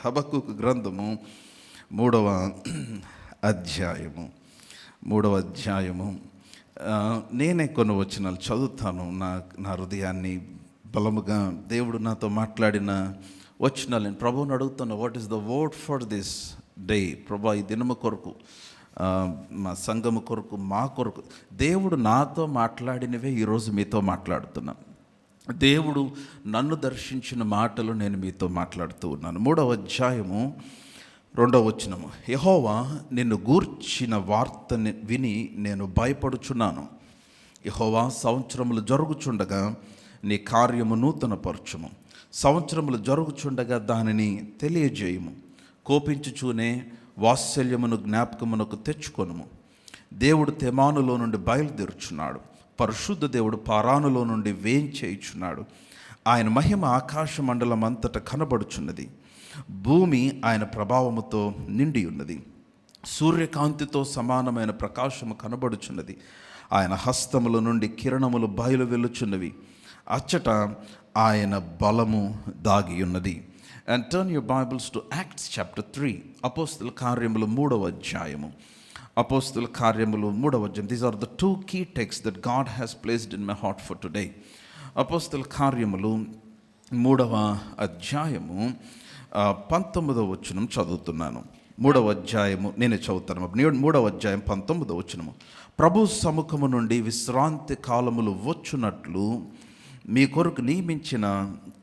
హబక్కూకు గ్రంథము 3వ అధ్యాయము నేనే కొన్ని వచనాలు చదువుతాను. నా హృదయాన్ని బలముగా దేవుడు నాతో మాట్లాడిన వచనాలు నేను ప్రభువుని అడుగుతాను. What is the word for this day? ప్రభా, ఈ దినము కొరకు, మా సంఘము కొరకు, మా కొరకు దేవుడు నాతో మాట్లాడినవే ఈరోజు మీతో మాట్లాడుతున్నాను. దేవుడు నన్ను దర్శించిన మాటలు నేను మీతో మాట్లాడుతూ ఉన్నాను. 3వ అధ్యాయము 2వ వచనము. యెహోవా నిన్ను గూర్చిన వార్తని విని నేను భయపడుచున్నాను. యెహోవా, సంవత్సరములు జరుగుచుండగా నీ కార్యము నూతనపరచుము. సంవత్సరములు జరుగుచుండగా దానిని తెలియజేయము. కోపించుచూనే వాత్సల్యమును జ్ఞాపకమునకు తెచ్చుకొనుము. దేవుడు తెమానులో నుండి బయలుదేరుచున్నాడు. పరిశుద్ధ దేవుడు పారానులో నుండి వేంచేయుచున్నాడు. ఆయన మహిమ ఆకాశ మండలం అంతటా కనబడుచున్నది. భూమి ఆయన ప్రభావముతో నిండి ఉన్నది. సూర్యకాంతితో సమానమైన ప్రకాశము కనబడుచున్నది. ఆయన హస్తముల నుండి కిరణములు బయలు వెలుచున్నవి. అచ్చట ఆయన బలము దాగి ఉన్నది. And turn your Bibles to Acts chapter 3. అపోస్తల కార్యములు 3వ అధ్యాయము. అపోస్తల కార్యములు 3వ అధ్యాయం. These are the 2 key texts that God has placed in my heart for today. అపోస్తల కార్యములు 3వ అధ్యాయము 19వ వచనం చదువుతున్నాను. 3వ అధ్యాయము నేనే చదువుతాను. 3వ అధ్యాయం 19వ వచనము. ప్రభు సముఖము నుండి విశ్రాంతి కాలములు వచ్చునట్లు మీ కొరకు నియమించిన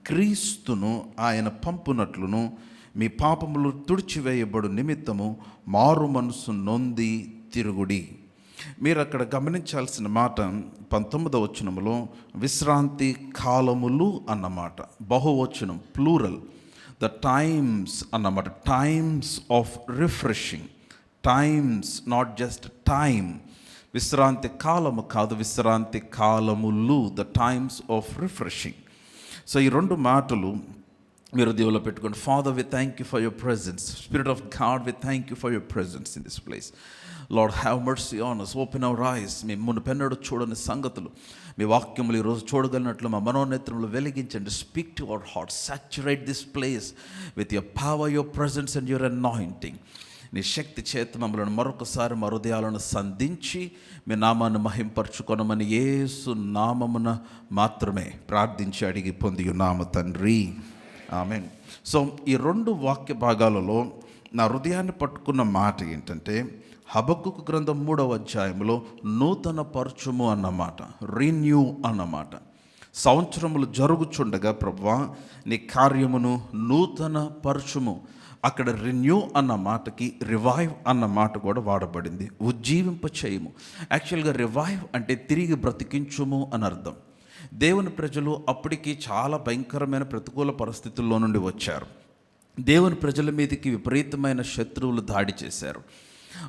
క్రీస్తును ఆయన పంపునట్లును మీ పాపములు తుడిచివేయబడు నిమిత్తము మారు మనసు నొంది తిరుగుడి. మీరు అక్కడ గమనించాల్సిన మాట 19వ వచనములో విశ్రాంతి కాలములు అన్నమాట బహువచనం, ప్లూరల్. ద టైమ్స్ అన్నమాట, times of refreshing, times, not just time. విశ్రాంతి కాలము కాదు, విశ్రాంతి కాలములు, the times of refreshing. So ఈ 2 మాటలు మీరు దేవులో పెట్టుకోండి. Father, we thank you for your presence. Spirit of God, we thank you for your presence in this place. Lord, have mercy on us. Open our eyes. మీ మునుపెన్నడూ చూడని సంగతులు మీ వాక్యములు ఈరోజు చూడగలిగినట్లు మా మనోనేత్రములు వెలిగించండి. Speak to our heart. Saturate this place with your power, your presence and your anointing. నీ శక్తి చేత మమ్మల్ని మరొకసారి మా హృదయాలను సంధించి మీ నామాన్ని మహింపరచుకొనమని యేసు నామమున మాత్రమే ప్రార్థించి అడిగి పొంది ఉన్నాము తండ్రి, ఆమేన్. సో ఈ 2 వాక్య భాగాలలో నా హృదయాన్ని పట్టుకున్న మాట ఏంటంటే, హబక్కూకు గ్రంథం 3వ అధ్యాయంలో నూతన పరచుము అన్నమాట, రీన్యూ అన్నమాట. సంవత్సరములు జరుగుచుండగా ప్రభువా నీ కార్యమును నూతన పరచుము. అక్కడ రెన్యూ అన్న మాటకి రివైవ్ అన్న మాట కూడా వాడబడింది. ఉజ్జీవింప చేయము. యాక్చువల్గా రివైవ్ అంటే తిరిగి బ్రతికించుము అని అర్థం. దేవుని ప్రజలు అప్పటికి చాలా భయంకరమైన ప్రతికూల పరిస్థితుల్లో నుండి వచ్చారు. దేవుని ప్రజల మీదకి విపరీతమైన శత్రువులు దాడి చేశారు.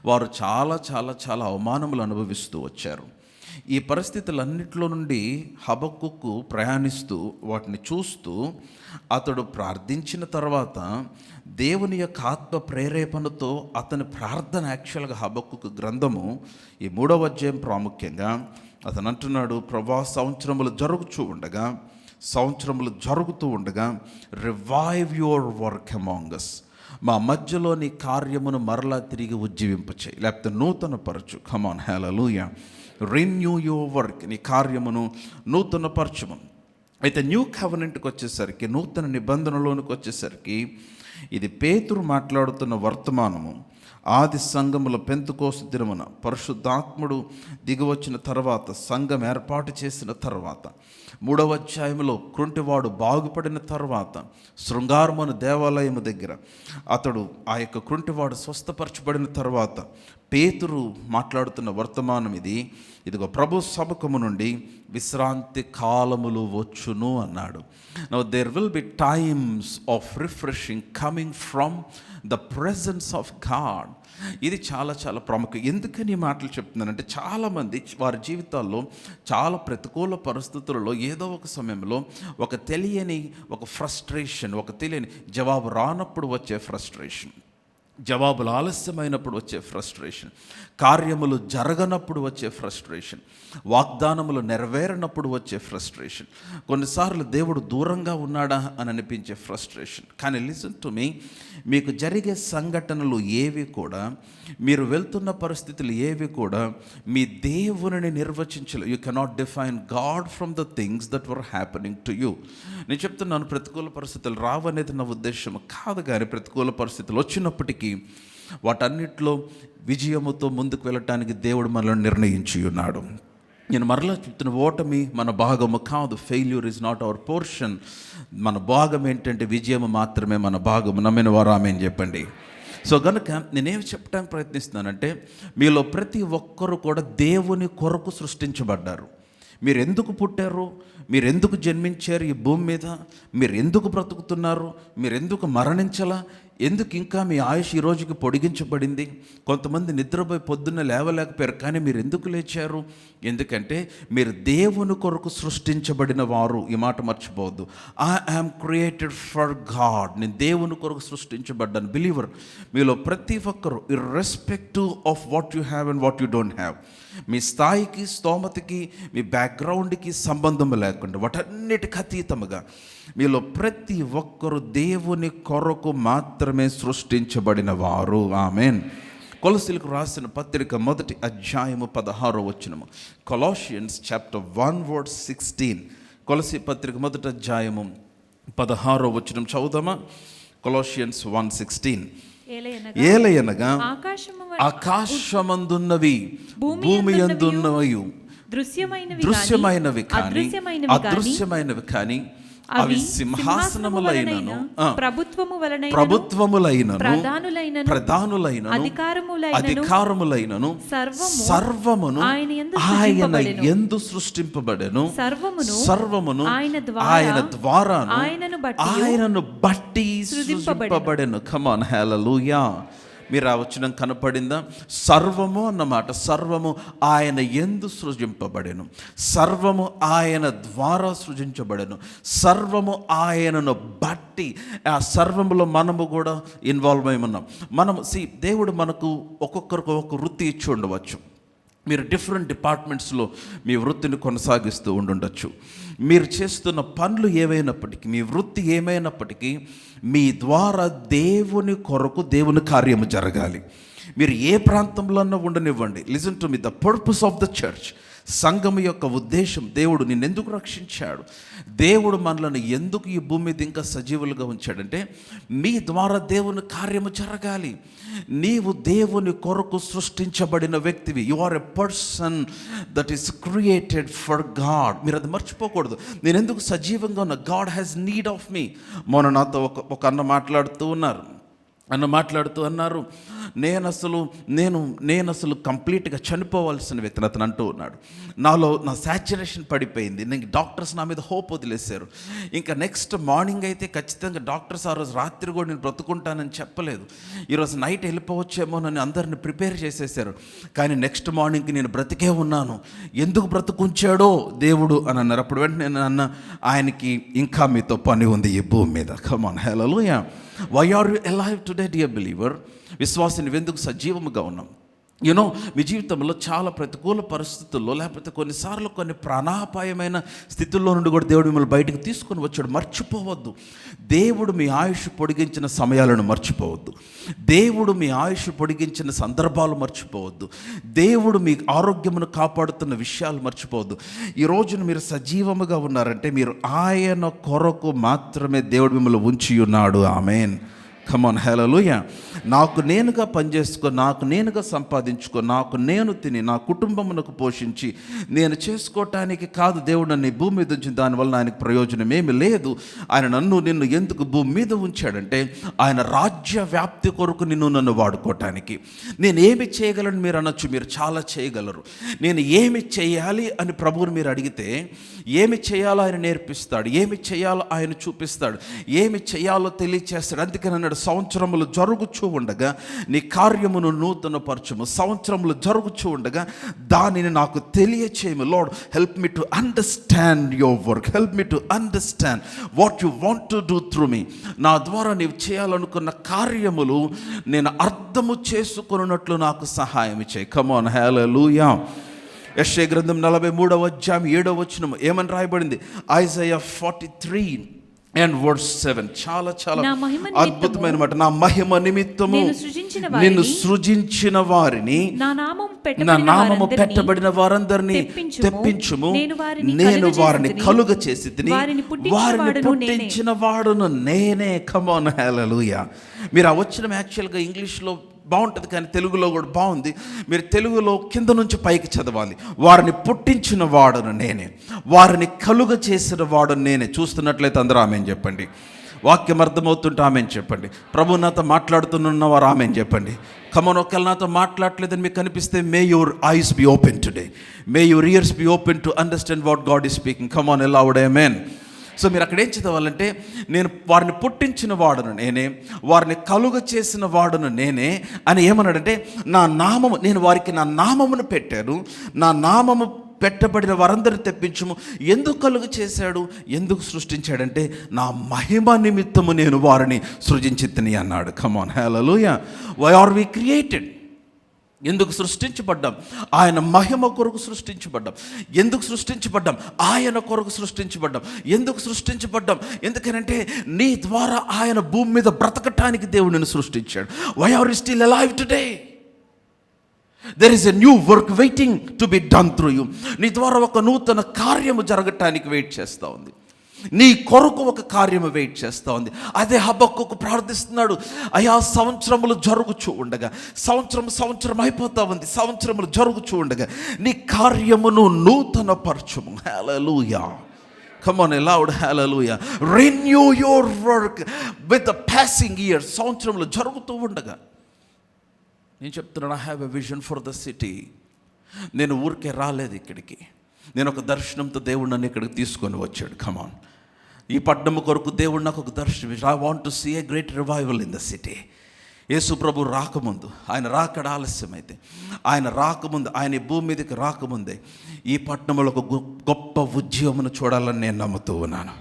వారు చాలా చాలా చాలా అవమానములు అనుభవిస్తూ వచ్చారు. ఈ పరిస్థితులన్నింటిలో నుండి హబక్కూకు ప్రయాణిస్తూ వాటిని చూస్తూ అతడు ప్రార్థించిన తర్వాత దేవుని యొక్క ఆత్మ ప్రేరేపణతో అతని ప్రార్థన, యాక్చువల్గా హబక్కూకు గ్రంథము ఈ 3వ అధ్యాయం ప్రాముఖ్యంగా అతను అంటున్నాడు, ప్రభా సంవత్సరములు జరుగుతూ ఉండగా revive your work among us. మా మధ్యలో నీ కార్యమును మరలా తిరిగి ఉజ్జీవింపచేయి, లేకపోతే నూతన పరచు. Come on, hallelujah. Renew your work, నీ కార్యమును నూతన పరచుము. అయితే న్యూ కవెనెంట్కి వచ్చేసరికి, నూతన నిబంధనలోనికి వచ్చేసరికి, ఇది పేతురు మాట్లాడుతున్న వర్తమానము. ఆది సంఘముల పెంతెకోస్తు దినమున పరిశుద్ధాత్ముడు దిగివచ్చిన తర్వాత, సంఘం ఏర్పాటు చేసిన తర్వాత, 3వ అధ్యాయంలో కుంటివాడు బాగుపడిన తర్వాత, శృంగారమును దేవాలయము దగ్గర అతడు ఆ యొక్క కుంటివాడు స్వస్థపరచబడిన తర్వాత పేతురు మాట్లాడుతున్న వర్తమానం ఇది. ఇదిగో ప్రభు సముఖము నుండి విశ్రాంతి కాలములు వచ్చును అన్నాడు. Now there will be times of refreshing coming from the presence of God. ఇది చాలా చాలా ప్రాముఖ్యం. ఎందుకని ఈ మాటలు చెప్తున్నానంటే, చాలామంది వారి జీవితాల్లో చాలా ప్రతికూల పరిస్థితులలో ఏదో ఒక సమయంలో ఒక తెలియని ఫ్రస్ట్రేషన్, ఒక తెలియని జవాబు రానప్పుడు వచ్చే ఫ్రస్ట్రేషన్, జవాబులు ఆలస్యమైనప్పుడు వచ్చే ఫ్రస్ట్రేషన్, కార్యములు జరగనప్పుడు వచ్చే ఫ్రస్ట్రేషన్, వాగ్దానములు నెరవేరనప్పుడు వచ్చే ఫ్రస్ట్రేషన్, కొన్నిసార్లు దేవుడు దూరంగా ఉన్నాడా అని అనిపించే ఫ్రస్ట్రేషన్. కానీ లిసన్ టు మీ, మీకు జరిగే సంఘటనలు ఏవి కూడా, మీరు వెళ్తున్న పరిస్థితులు ఏవి కూడా మీ దేవునిని నిర్వచించలేదు. You cannot define God from the things that were happening to you. నేను చెప్తున్నాను, ప్రతికూల పరిస్థితులు రావనేది నా ఉద్దేశం కాదు, కానీ ప్రతికూల పరిస్థితులు వచ్చినప్పటికీ వాటన్నిటిలో విజయముతో ముందుకు వెళ్ళటానికి దేవుడు మనల్ని నిర్ణయించి ఉన్నాడు. నేను మరలా చెప్తున్న, ఓటమి మన భాగము కాదు. Failure is not our portion. మన భాగం ఏంటంటే విజయము మాత్రమే మన భాగము. నమ్మిన వారు ఆమేన్ చెప్పండి. సో కనుక నేనేమి చెప్పడానికి ప్రయత్నిస్తున్నానంటే, మీలో ప్రతి ఒక్కరు కూడా దేవుని కొరకు సృష్టించబడ్డారు. మీరు ఎందుకు పుట్టారు, మీరు ఎందుకు జన్మించారు ఈ భూమి మీద, మీరు ఎందుకు బ్రతుకుతున్నారు, మీరు ఎందుకు మరణించాలా, ఎందుకు ఇంకా మీ ఆయుష్ ఈ రోజుకి పొడిగించబడింది. కొంతమంది నిద్రపోయి పొద్దున్న లేవలేకపోయారు, కానీ మీరు ఎందుకు లేచారు? ఎందుకంటే మీరు దేవుని కొరకు సృష్టించబడిన వారు. ఈ మాట మర్చిపోవద్దు. I am created for God. నేను దేవుని కొరకు సృష్టించబడ్డాను. బిలీవర్ మీలో ప్రతి ఒక్కరు, irrespective of what you have and what you don't have, మీ స్థాయికి, స్తోమతకి, మీ బ్యాక్గ్రౌండ్కి సంబంధం లేకుండా, వాటన్నిటికి అతీతముగా మీలో ప్రతి ఒక్కరు దేవుని కొరకు మాత్రమే సృష్టించబడిన వారు. ఆమేన్. కొలసీలకు రాసిన పత్రిక 1వ అధ్యాయము 16వ వచనము. కొలాషియన్స్ చాప్టర్ 1:16. కొలసీ పత్రిక 1వ అధ్యాయము 16వ వచనం చదువుదామా? కొలాషియన్స్ 1:16. ఏలయనగా ఆకాశమందున్నవి, భూమి యందున్నవి, దృశ్యమైనవి కానీ అదృశ్యమైనవి కానీ, అవి సింహాసనములైనను, ప్రభుత్వములైనను, ప్రధానులైనను, అధికారములైనను, సర్వమును ఆయన యందు సృష్టింపబడెను. సర్వమును ఆయన ద్వారాను ఆయనను బట్టి సృష్టింపబడెను. కమ్ ఆన్, హల్లెలూయా. మీరు ఆ వచనం కనపడిందా? సర్వము అన్నమాట. సర్వము ఆయన యందు సృజింపబడెను, సర్వము ఆయన ద్వారా సృజించబడెను, సర్వము ఆయనను బట్టి. ఆ సర్వములో మనము కూడా ఇన్వాల్వ్ అయి ఉన్నాం. మనము దేవుడు మనకు ఒక్కొక్కరికి ఒక వృత్తి ఇచ్చి ఉండవచ్చు. మీరు డిఫరెంట్ డిపార్ట్మెంట్స్లో మీ వృత్తిని కొనసాగిస్తూ ఉండుండొచ్చు. మీరు చేస్తున్న పనులు ఏవైనప్పటికీ, మీ వృత్తి ఏమైనప్పటికీ, మీ ద్వారా దేవుని కొరకు దేవుని కార్యము జరగాలి. మీరు ఏ ప్రాంతంలో ఉండనివ్వండి. Listen to me, the purpose of the church, సంఘం యొక్క ఉద్దేశం, దేవుడు నిన్నెందుకు రక్షించాడు, దేవుడు మనల్ని ఎందుకు ఈ భూమి మీద ఇంకా సజీవులుగా ఉంచాడంటే, మీ ద్వారా దేవుని కార్యము జరగాలి. నీవు దేవుని కొరకు సృష్టించబడిన వ్యక్తివి. You are a person that is created for God. మీరు అది మర్చిపోకూడదు. నేను ఎందుకు సజీవంగా ఉన్నా, God has need of me. మొన్న నాతో ఒక అన్న మాట్లాడుతూ అన్నారు, నేను అసలు కంప్లీట్గా చనిపోవాల్సిన వ్యక్తిని అతను అంటూ ఉన్నాడు. నా సాచురేషన్ పడిపోయింది. నేను డాక్టర్స్ నా మీద హోప్ వదిలేశారు. ఇంకా నెక్స్ట్ మార్నింగ్ అయితే ఖచ్చితంగా డాక్టర్స్ ఆ రోజు రాత్రి కూడా నేను బ్రతుకుంటానని చెప్పలేదు. ఈరోజు నైట్ వెళ్ళిపోవచ్చేమో నన్ను అందరిని ప్రిపేర్ చేసేసారు. కానీ నెక్స్ట్ మార్నింగ్కి నేను బ్రతికే ఉన్నాను. ఎందుకు బ్రతుకుంచాడో దేవుడు అని అన్నారు. అప్పుడు వెంటనే నేను అన్న, ఆయనకి ఇంకా మీతో పని ఉంది ఈ భూమి మీద. Come on, hallelujah. Why are you alive today dear believer? విశ్వాసిని ఎందుకు సజీవముగా ఉన్నాం? యూనో, మీ జీవితంలో చాలా ప్రతికూల పరిస్థితుల్లో, లేకపోతే కొన్నిసార్లు కొన్ని ప్రాణాపాయమైన స్థితుల్లో నుండి కూడా దేవుడు మిమ్మల్ని బయటకు తీసుకొని వచ్చాడు. మర్చిపోవద్దు. దేవుడు మీ ఆయుష్ పొడిగించిన సమయాలను మర్చిపోవద్దు. దేవుడు మీ ఆయుష్ పొడిగించిన సందర్భాలు మర్చిపోవద్దు. దేవుడు మీ ఆరోగ్యమును కాపాడుతున్న విషయాలు మర్చిపోవద్దు. ఈ రోజున మీరు సజీవముగా ఉన్నారంటే మీరు ఆయన కొరకు మాత్రమే దేవుడు మిమ్మల్ని ఉంచి ఉన్నాడు. ఆమేన్. కమ్ ఆన్, హల్లెలూయా. నాకు నేనుగా పనిచేసుకో, నాకు నేనుగా సంపాదించుకో, నాకు నేను తిని నా కుటుంబమునకు పోషించి నేను చేసుకోవటానికి కాదు దేవుడు నన్ను ఈ భూమి మీద ఉంచింది. దానివల్ల ఆయనకు ప్రయోజనం ఏమి లేదు. ఆయన నిన్ను ఎందుకు భూమి మీద ఉంచాడంటే ఆయన రాజ్య వ్యాప్తి కొరకు నన్ను వాడుకోవటానికి. నేను ఏమి చేయగలను మీరు అనొచ్చు. మీరు చాలా చేయగలరు. నేను ఏమి చేయాలి అని ప్రభువుని మీరు అడిగితే ఏమి చేయాలో ఆయన నేర్పిస్తాడు, ఏమి చేయాలో ఆయన చూపిస్తాడు, ఏమి చేయాలో తెలియచేస్తాడు. అందుకని అన్నాడు, అంటాడు, సంవత్సరములు జరుగుచూ ఉండగా నీ కార్యమును నూతనపరచుము, సంవత్సరములు జరుగుచూ ఉండగా దానిని నాకు తెలియచేయము. Lord help me to understand your work, help me to understand what you want to do through me. నా ద్వారా నీవు చేయాలనుకున్న కార్యములు నేను అర్థము చేసుకున్నట్లు నాకు సహాయం చేయి. కమ్ ఆన్, హల్లెలూయా. యెషయా గ్రంథం 43వ అధ్యాయం 7వ వచనం ఏమని రాయబడింది? ఐజయా 43:7. చాలా అద్భుతమైన మాట. నా మహిమ నిమిత్తము నిన్ను సృజించిన వారిని, నా నామము పెట్టబడిన వారందరినీ తెప్పించుము, నేను వారిని కలుగ చేసి వారిని పుట్టించిన వాడును నేనే. కమ్ ఆన్, హల్లెలూయా. మీరు ఆ వచనం యాక్చువల్గా ఇంగ్లీష్లో బాగుంటుంది, కానీ తెలుగులో కూడా బాగుంది. మీరు తెలుగులో కింద నుంచి పైకి చదవాలి. వారిని పుట్టించిన వాడును నేనే, వారిని కలుగ చేసిన వాడును నేనే. చూస్తున్నట్లయితే అందరూ ఆమేన్ చెప్పండి. వాక్యం అర్థమవుతుంటే ఆమేన్ చెప్పండి. ప్రభు నాతో మాట్లాడుతున్న వారు ఆమేన్ చెప్పండి. కమన్, ఒకవేళ నాతో మాట్లాడలేదని మీకు కనిపిస్తే, మే your eyes be open today, May your years be open to understand what God is speaking. Come on, allowed amen. So మీరు అక్కడ ఏం చదవాలంటే, నేను వారిని పుట్టించిన వాడును నేనే, వారిని కలుగ చేసిన వాడును నేనే అని ఏమన్నాడంటే, నా నామము, నేను వారికి నా నామమును పెట్టాను, నా నామము పెట్టబడిన వారందరిని తెప్పించుము. ఎందుకు కలుగ చేశాడు, ఎందుకు సృష్టించాడంటే, నా మహిమ నిమిత్తము నేను వారిని సృజించితిని అన్నాడు. Come on, hallelujah. Why are we created? ఎందుకు సృష్టించబడ్డాం? ఆయన మహిమ కొరకు సృష్టించబడ్డాం. ఎందుకు సృష్టించబడ్డాం? ఆయన కొరకు సృష్టించబడ్డాం. ఎందుకు సృష్టించబడ్డాం? ఎందుకనంటే నీ ద్వారా ఆయన భూమి మీద బ్రతకటానికి దేవుడు నిన్ను సృష్టించాడు. Why are you still alive today? There is a new work waiting to be done through you. నీ ద్వారా ఒక నూతన కార్యము జరగటానికి వెయిట్ చేస్తూ ఉంది. నీ కొరకు ఒక కార్యము వెయిట్ చేస్తూ ఉంది. అదే హబక్కూకు ప్రార్థిస్తున్నాడు. అయా, సంవత్సరములు జరుగుచూ ఉండగా, సంవత్సరం అయిపోతా ఉంది, సంవత్సరములు జరుగుచూ ఉండగా నీ కార్యమును నూతన పరచుము. హల్లెలూయా. Come on, loud hallelujah. Renew your work with the passing years. సంవత్సరములు జరుగుతూ ఉండగా నేను చెప్తున్నాను, I have a vision for the city. నేను ఊరికే రాలేదు ఇక్కడికి, నేను ఒక దర్శనంతో దేవుడు నన్ను ఇక్కడికి తీసుకొని వచ్చాడు. కమాన్, ఈ పట్టణం కొరకు దేవుడు నాకు ఒక దర్శనం. I want to see a great revival in the city. Yesu ప్రభు రాకముందు, ఆయన రాకడ ఆలస్యమైతే, ఆయన రాకముందు, ఆయన భూమి మీదకి రాకముందే ఈ పట్టణంలో ఒక గొప్ప ఉద్యమను చూడాలని నేను నమ్ముతూ ఉన్నాను.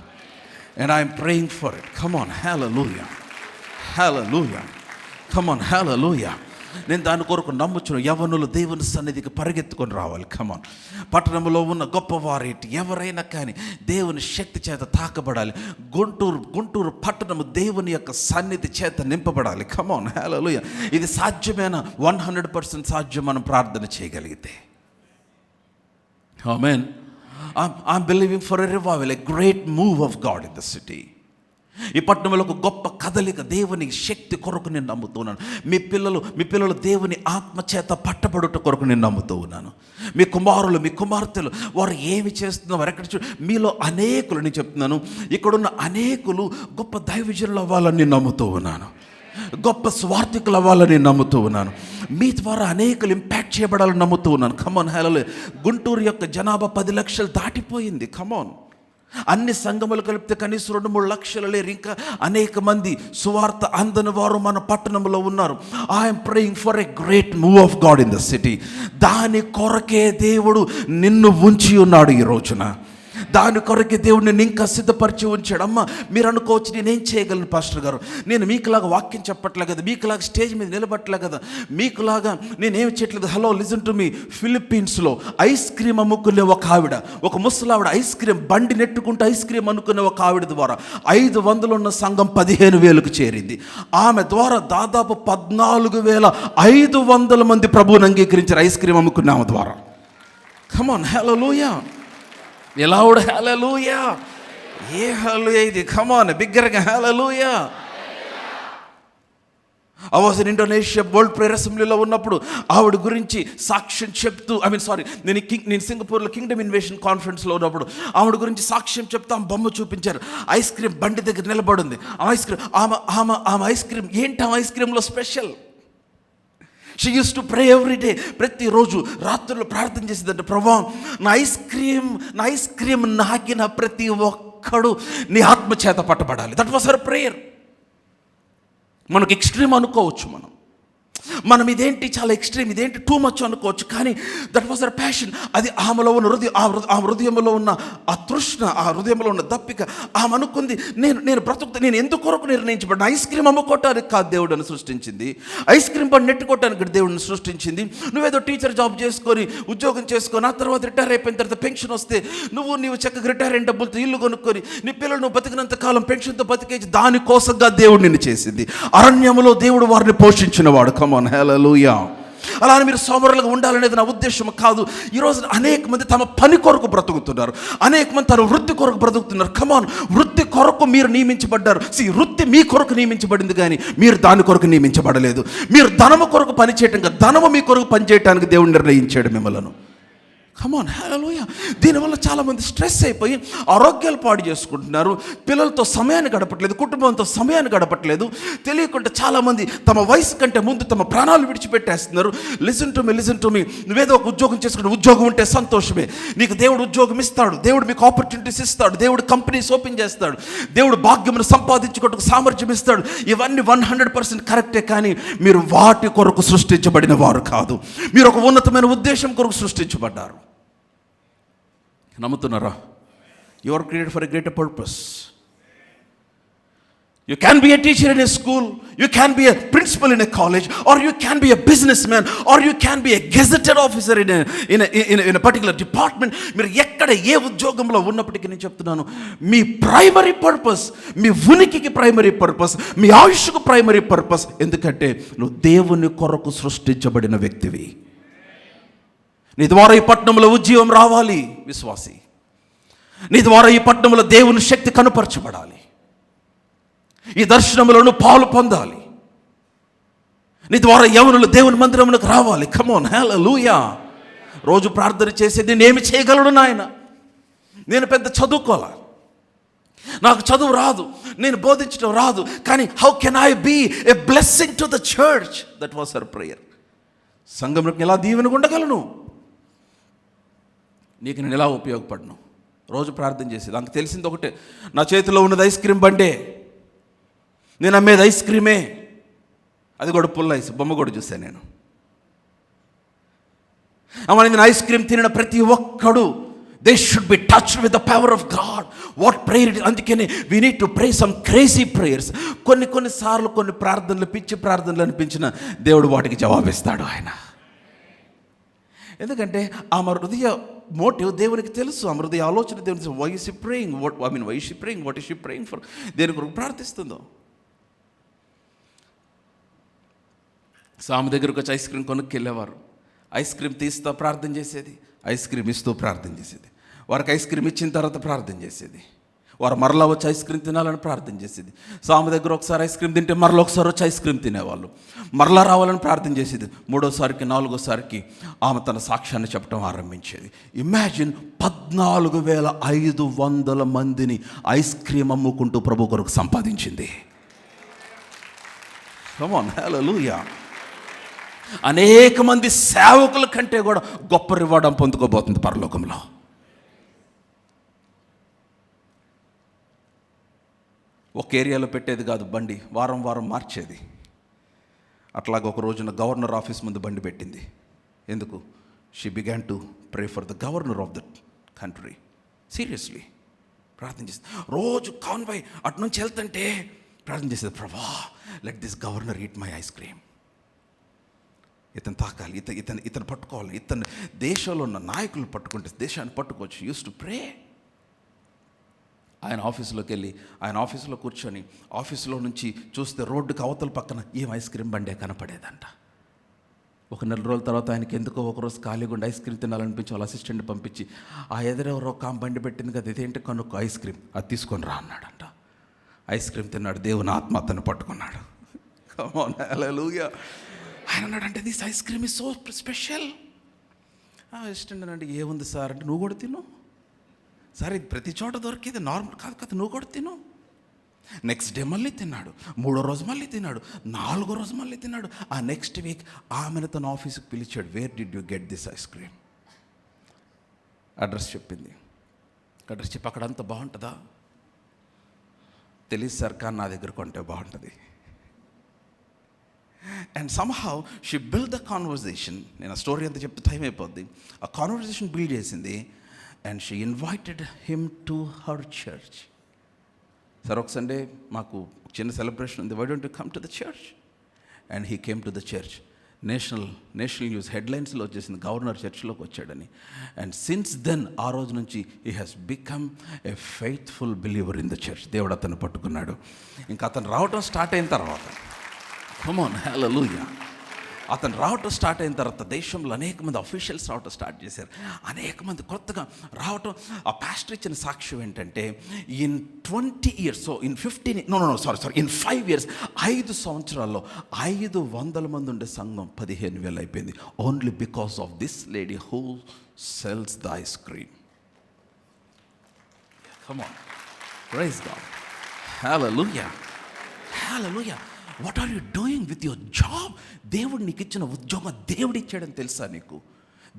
And I'm praying for it. Come on, hallelujah, hallelujah. Come on, hallelujah. నేను దాని కొరకు నమ్ముచును. యవ్వనులు దేవుని సన్నిధికి పరిగెత్తుకొని రావాలి. కమాన్, పట్టణంలో ఉన్న గొప్పవారేంటి ఎవరైనా కానీ దేవుని శక్తి చేత తాకబడాలి. గుంటూరు పట్టణము దేవుని యొక్క సన్నిధి చేత నింపబడాలి. కమాన్, హల్లెలూయా. ఇది సాధ్యమైన 100% సాధ్యం మనం ప్రార్థన చేయగలిగితే. Amen. I'm believing for a revival, a great move of God in the city. ఈ పట్టణంలో ఒక గొప్ప కదలిక, దేవుని శక్తి కొరకు నేను నమ్ముతున్నాను. మీ పిల్లలు దేవుని ఆత్మ చేత పట్టబడుట కొరకు నేను నమ్ముతూ ఉన్నాను. మీ కుమారులు, మీ కుమార్తెలు, వారు ఏమి చేస్తున్నారు, ఎక్కడ మీలో అనేకులు, నేను చెప్తున్నాను, ఇక్కడున్న అనేకులు గొప్ప దైవజనులు అవ్వాలని నేను నమ్ముతూ ఉన్నాను. గొప్ప స్వార్థికులు అవ్వాలని నమ్ముతూ ఉన్నాను. మీ ద్వారా అనేకులు ఇంపాక్ట్ చేయబడాలని నమ్ముతూ ఉన్నాను. కమాన్, హల్లెలూయా. గుంటూరు యొక్క జనాభా 10 లక్షలు దాటిపోయింది. కమాన్, అన్ని సంఘములు కలిపితే కనీసం 2-3 లక్షలు లేరు. ఇంకా అనేక మంది సువార్త అందని వారు మన పట్టణంలో ఉన్నారు. I'm praying for a great move of God in the city. దాని కొరకే దేవుడు నిన్ను ఉంచి ఉన్నాడు ఈ రోజున. దాని కొరకే దేవుడు నేను ఇంకా సిద్ధపరిచి ఉంచాడు. అమ్మ, మీరు అనుకోవచ్చు, నేనేం చేయగలను పాస్టర్ గారు, నేను మీకులాగా వాక్యం చెప్పట్లే కదా, మీకులాగా స్టేజ్ మీద నిలబట్టలే కదా, మీకులాగా నేనేమి చేయట్లేదు. Hello, listen to me. ఫిలిప్పీన్స్లో ఐస్ క్రీమ్ అమ్ముకునే ఒక ఆవిడ, ఒక ముసలావిడ, ఐస్ క్రీమ్ బండి నెట్టుకుంటూ ఐస్ క్రీమ్ అనుకునే ఒక ఆవిడ ద్వారా 500 ఉన్న సంఘం 15,000కు చేరింది. ఆమె ద్వారా దాదాపు 14,500 మంది ప్రభువుని అంగీకరించారు, ఐస్ క్రీమ్ అమ్ముకునే ఆమె ద్వారా. కమాన్, హల్లెలూయా. Loud hallelujah. ఏ హల్లెలూయా ఇది? కమ్ ఆన్, బిగ్గరగా హల్లెలూయా. I was in Indonesia world prayer అసెంబ్లీలో ఉన్నప్పుడు ఆవిడ గురించి సాక్ష్యం చెప్తూ, నేను సింగపూర్లో కింగ్డమ్ ఇన్వేషన్ కాన్ఫరెన్స్లో ఉన్నప్పుడు ఆవిడ గురించి సాక్ష్యం చెప్తూ ఆమె బొమ్మ చూపించారు. ఐస్ క్రీమ్ బండి దగ్గర నిలబడింది. ఆమె ఐస్ క్రీమ్ ఏంటి, ఆమె ఐస్ క్రీమ్లో special? She uses to pray every day. ప్రతిరోజు రాత్రుల్లో ప్రార్థన చేసేదంటే, ప్రభా, నా ఐస్ క్రీమ్ నాకిన ప్రతి ఒక్కడు నీ ఆత్మ చేత పట్టబడాలి. That was her prayer. మనకు ఎక్స్ట్రీమ్ అనుకోవచ్చు, మనం ఇదేంటి చాలా ఎక్స్ట్రీమ్, ఇదేంటి టూ మచ్ అనుకోవచ్చు. కానీ దట్ వాజ్ దర్ ప్యాషన్. అది ఆమెలో ఉన్న ఆ హృదయంలో ఉన్న ఆ తృష్ణ, ఆ హృదయంలో ఉన్న దప్పిక. ఆమె అనుకుంది, నేను బ్రతుకుతా, నేను ఎందుకొరకు నిర్ణయించబడ్డా? ఐస్ క్రీమ్ అమ్ముకోవటానికి కాదు దేవుడిని సృష్టించింది, ఐస్ క్రీమ్ బండి నెట్టుకోవటానికి దేవుడిని సృష్టించింది. నువ్వేదో టీచర్ జాబ్ చేసుకొని ఉద్యోగం చేసుకొని ఆ తర్వాత రిటైర్ అయిపోయిన తర్వాత పెన్షన్ వస్తే నీవు చక్కగా రిటైర్ అయిన డబ్బులతో ఇల్లు కొనుక్కొని నీ పిల్లలు నువ్వు బతికినంత కాలం పెన్షన్తో బతికేసి దానికోసంగా దేవుడు నిన్ను చేసింది. అరణ్యములో దేవుడు వారిని పోషించిన వాడు. కమాన్, హల్లెలూయా. అలానే మీరు సోమరులుగా ఉండాలనేది నా ఉద్దేశం కాదు. ఈరోజు అనేక మంది తమ పని కొరకు బ్రతుకుతున్నారు, అనేక మంది తన వృత్తి కొరకు బ్రతుకుతున్నారు. కమాన్, వృత్తి కొరకు మీరు నియమించబడ్డారు. వృత్తి మీ కొరకు నియమించబడింది, కానీ మీరు దాని కొరకు నియమించబడలేదు. మీరు ధనము కొరకు పనిచేయటం కాదు, ధనము మీ కొరకు పనిచేయటానికి దేవుడు నిర్ణయించాడు మిమ్మల్ని. కమాన్, హల్లెలూయా. దీనివల్ల చాలామంది స్ట్రెస్ అయిపోయి ఆరోగ్యాలు పాడు చేసుకుంటున్నారు, పిల్లలతో సమయాన్ని గడపట్లేదు, కుటుంబంతో సమయాన్ని గడపట్లేదు. తెలియకుండా చాలామంది తమ వయసు కంటే ముందు తమ ప్రాణాలు విడిచిపెట్టేస్తున్నారు. లిసన్ టు మీ, నువ్వేదో ఒక ఉద్యోగం చేసుకుంటే, ఉద్యోగం ఉంటే సంతోషమే, నీకు దేవుడు ఉద్యోగం ఇస్తాడు, దేవుడు మీకు ఆపర్చునిటీస్ ఇస్తాడు, దేవుడు కంపెనీస్ ఓపెన్ చేస్తాడు, దేవుడు భాగ్యమును సంపాదించుకోవడానికి సామర్థ్యం ఇస్తాడు. ఇవన్నీ 100% కరెక్టే. కానీ మీరు వాటి కొరకు సృష్టించబడిన వారు కాదు. మీరు ఒక ఉన్నతమైన ఉద్దేశం కొరకు సృష్టించబడ్డారు. నమ్ముతున్నారా? You are created for a greater purpose. You can be a teacher in a school, you can be a principal in a college, or you can be a businessman, or you can be a gazetted officer in a particular department. మీరు ఎక్కడ ఏ ఉద్యోగంలో ఉన్నప్పటికీ నేను చెప్తున్నాను, మీ primary purpose, మీ ఉనికికి primary purpose, మీ ఆయుష్కు primary purpose. ఎందుకంటే నువ్వు దేవుని కొరకు సృష్టించబడిన వ్యక్తివి. నీ ద్వారా ఈ పట్టణంలో ఉద్యోగం రావాలి విశ్వాసి. నీ ద్వారా ఈ పట్టణంలో దేవుని శక్తి కనుపరచబడాలి. ఈ దర్శనములను పాలు పొందాలి. నీ ద్వారా యవనులు దేవుని మందిరమునకు రావాలి. కమోన్, హల్లెలూయా. రోజు ప్రార్థన చేసేది, నేనేమి చేయగలను నాయన, నేను పెద్ద చదువుకోలే, నాకు చదువు రాదు, నేను బోధించడం రాదు, కానీ how can I be a blessing to the church? That was her prayer. సంఘంలోకి ఎలా దీవెనగా ఉండగలను, నీకు నేను ఎలా ఉపయోగపడను? రోజు ప్రార్థన చేసేది. నాకు తెలిసింది ఒకటే, నా చేతిలో ఉన్నది ఐస్ క్రీమ్ బండే, నేను అమ్మేది ఐస్ క్రీమే, అది కూడా పుల్ల ఐస్, బొమ్మ కూడా చూశాను నేను. అమ్మ, నేను ఐస్ క్రీమ్ తినిన ప్రతి ఒక్కడు they should be touched with the power of God. What prayer! అందుకనే we need to pray some crazy prayers. కొన్నిసార్లు కొన్ని ప్రార్థనలు పిచ్చి ప్రార్థనలు అనిపించిన దేవుడు వాటికి జవాబిస్తాడు ఆయన. ఎందుకంటే ఆమె హృదయ మోటివ్ దేవునికి తెలుసు, ఆమె హృదయ ఆలోచన దేవునికి తెలుసు. Why is she praying, why is she praying, what is she praying for, దేని కొరకు ప్రార్థిస్తుందో. సో ఆమె దగ్గరకు వచ్చి ఐస్ క్రీమ్ కొనుక్కి వెళ్ళేవారు. ఐస్ క్రీమ్ తీస్తూ ప్రార్థన చేసేది, ఐస్ క్రీమ్ ఇస్తూ ప్రార్థన చేసేది. వారికి ఐస్ క్రీమ్ ఇచ్చిన తర్వాత ప్రార్థన చేసేది. వారు మరలా వచ్చి ఐస్ క్రీమ్ తినాలని ప్రార్థన చేసేది. సో ఆమె దగ్గర ఒకసారి ఐస్ క్రీమ్ తింటే మరలా ఒకసారి వచ్చి ఐస్ క్రీమ్ తినేవాళ్ళు. మరలా రావాలని ప్రార్థన చేసేది. మూడోసారికి, నాలుగోసారికి ఆమె తన సాక్ష్యాన్ని చెప్పడం ఆరంభించేది. ఇమాజిన్, 14,500 మందిని ఐస్ క్రీమ్ అమ్ముకుంటూ ప్రభు కొరకు సంపాదించింది. కమ్ ఆన్, హల్లెలూయా. అనేక మంది సేవకుల కంటే కూడా గొప్ప రివార్డ్ పొందుకోబోతుంది పరలోకంలో. ఒక ఏరియాలో పెట్టేది కాదు బండి, వారం వారం మార్చేది. అట్లాగే ఒక రోజున గవర్నర్ ఆఫీస్ ముందు బండి పెట్టింది. ఎందుకు? She began to pray for the governor of the country. Seriously ప్రార్థన చేస్తుంది. రోజు కాన్వాయ్ అటు నుంచి వెళ్తుంటే ప్రార్థన చేసేది, ప్రభా let this governor eat my eyes cream. ఇతను తాకాలి, ఇతను పట్టుకోవాలి, ఇతను దేశంలో ఉన్న నాయకులు పట్టుకుంటే దేశాన్ని పట్టుకోవచ్చు. యూస్ టు ప్రే. ఆయన ఆఫీసులోకి వెళ్ళి ఆయన ఆఫీసులో కూర్చొని ఆఫీసులో నుంచి చూస్తే రోడ్డుకి అవతల పక్కన ఏం ఐస్ క్రీమ్ బండే కనపడేదంట. ఒక 4 రోజుల తర్వాత ఆయనకి ఎందుకో ఒకరోజు ఖాళీగా ఉండి ఐస్ క్రీమ్ తినాలనిపించి వాళ్ళ అసిస్టెంట్ పంపించి, ఆ ఎదురెవరో ఒక బండి పెట్టింది కదా, ఇదేంటి కనుక్కో ఐస్ క్రీమ్, అది తీసుకొని రా అన్నాడంట. ఐస్ క్రీమ్ తిన్నాడు, దేవుని ఆత్మ అతను పట్టుకున్నాడు. కమ్ ఆన్, హల్లెలూయా. ఆయన అన్నాడంటే, this ice cream is so special. Assistant అంటే, ఏముంది సార్ అంటే, నువ్వు కూడా తిను సార్, ఇది ప్రతి చోట దొరికేది, నార్మల్ కాదు కదా, నువ్వు కూడా తిను. నెక్స్ట్ డే మళ్ళీ తిన్నాడు, 3వ రోజు మళ్ళీ తిన్నాడు, 4వ రోజు మళ్ళీ తిన్నాడు. ఆ నెక్స్ట్ వీక్ ఆమెను తన ఆఫీస్కి పిలిచాడు. Where did you get this ice cream? Address చెప్పింది. అడ్రస్ చెప్పి, అక్కడంతా బాగుంటుందా? తెలియదు సార్, కానీ నా దగ్గర కొంటే బాగుంటుంది. And somehow she build the conversation. నేను ఆ స్టోరీ అంతా చెప్తే టైం అయిపోద్ది. ఆ కాన్వర్జేషన్ బిల్డ్ చేసింది and she invited him to her church. Sir ఒక సండే మాకు చిన్న సెలబ్రేషన్ ఉంది, why don't you come to the church? And he came to the church. National news హెడ్లైన్స్లో వచ్చేసింది, గవర్నర్ చర్చ్లోకి వచ్చాడని. అండ్ సిన్స్ దెన్ ఆ రోజు నుంచి he has become a faithful believer in the church. దేవుడు అతను పట్టుకున్నాడు. ఇంకా అతను రావటం స్టార్ట్ అయిన తర్వాత, కమ్ ఆన్, హల్లెలూయా, అతను రావటం స్టార్ట్ అయిన తర్వాత దేశంలో అనేక మంది అఫీషియల్స్ రావటం స్టార్ట్ చేశారు. అనేక మంది కొత్తగా రావటం. ఆ పాస్టర్ ఇచ్చిన సాక్ష్యం ఏంటంటే, in 20 years, so in 5 years, 5 సంవత్సరాల్లో 500 మంది ఉండే సంఘం 15,000 అయిపోయింది. Only because of this lady who sells the ice cream. Come on, praise God, hallelujah, hallelujah. What are you doing with your job? దేవుడు నీకు ఇచ్చిన ఉద్యోగం దేవుడిచ్చాడని తెలుసా నీకు?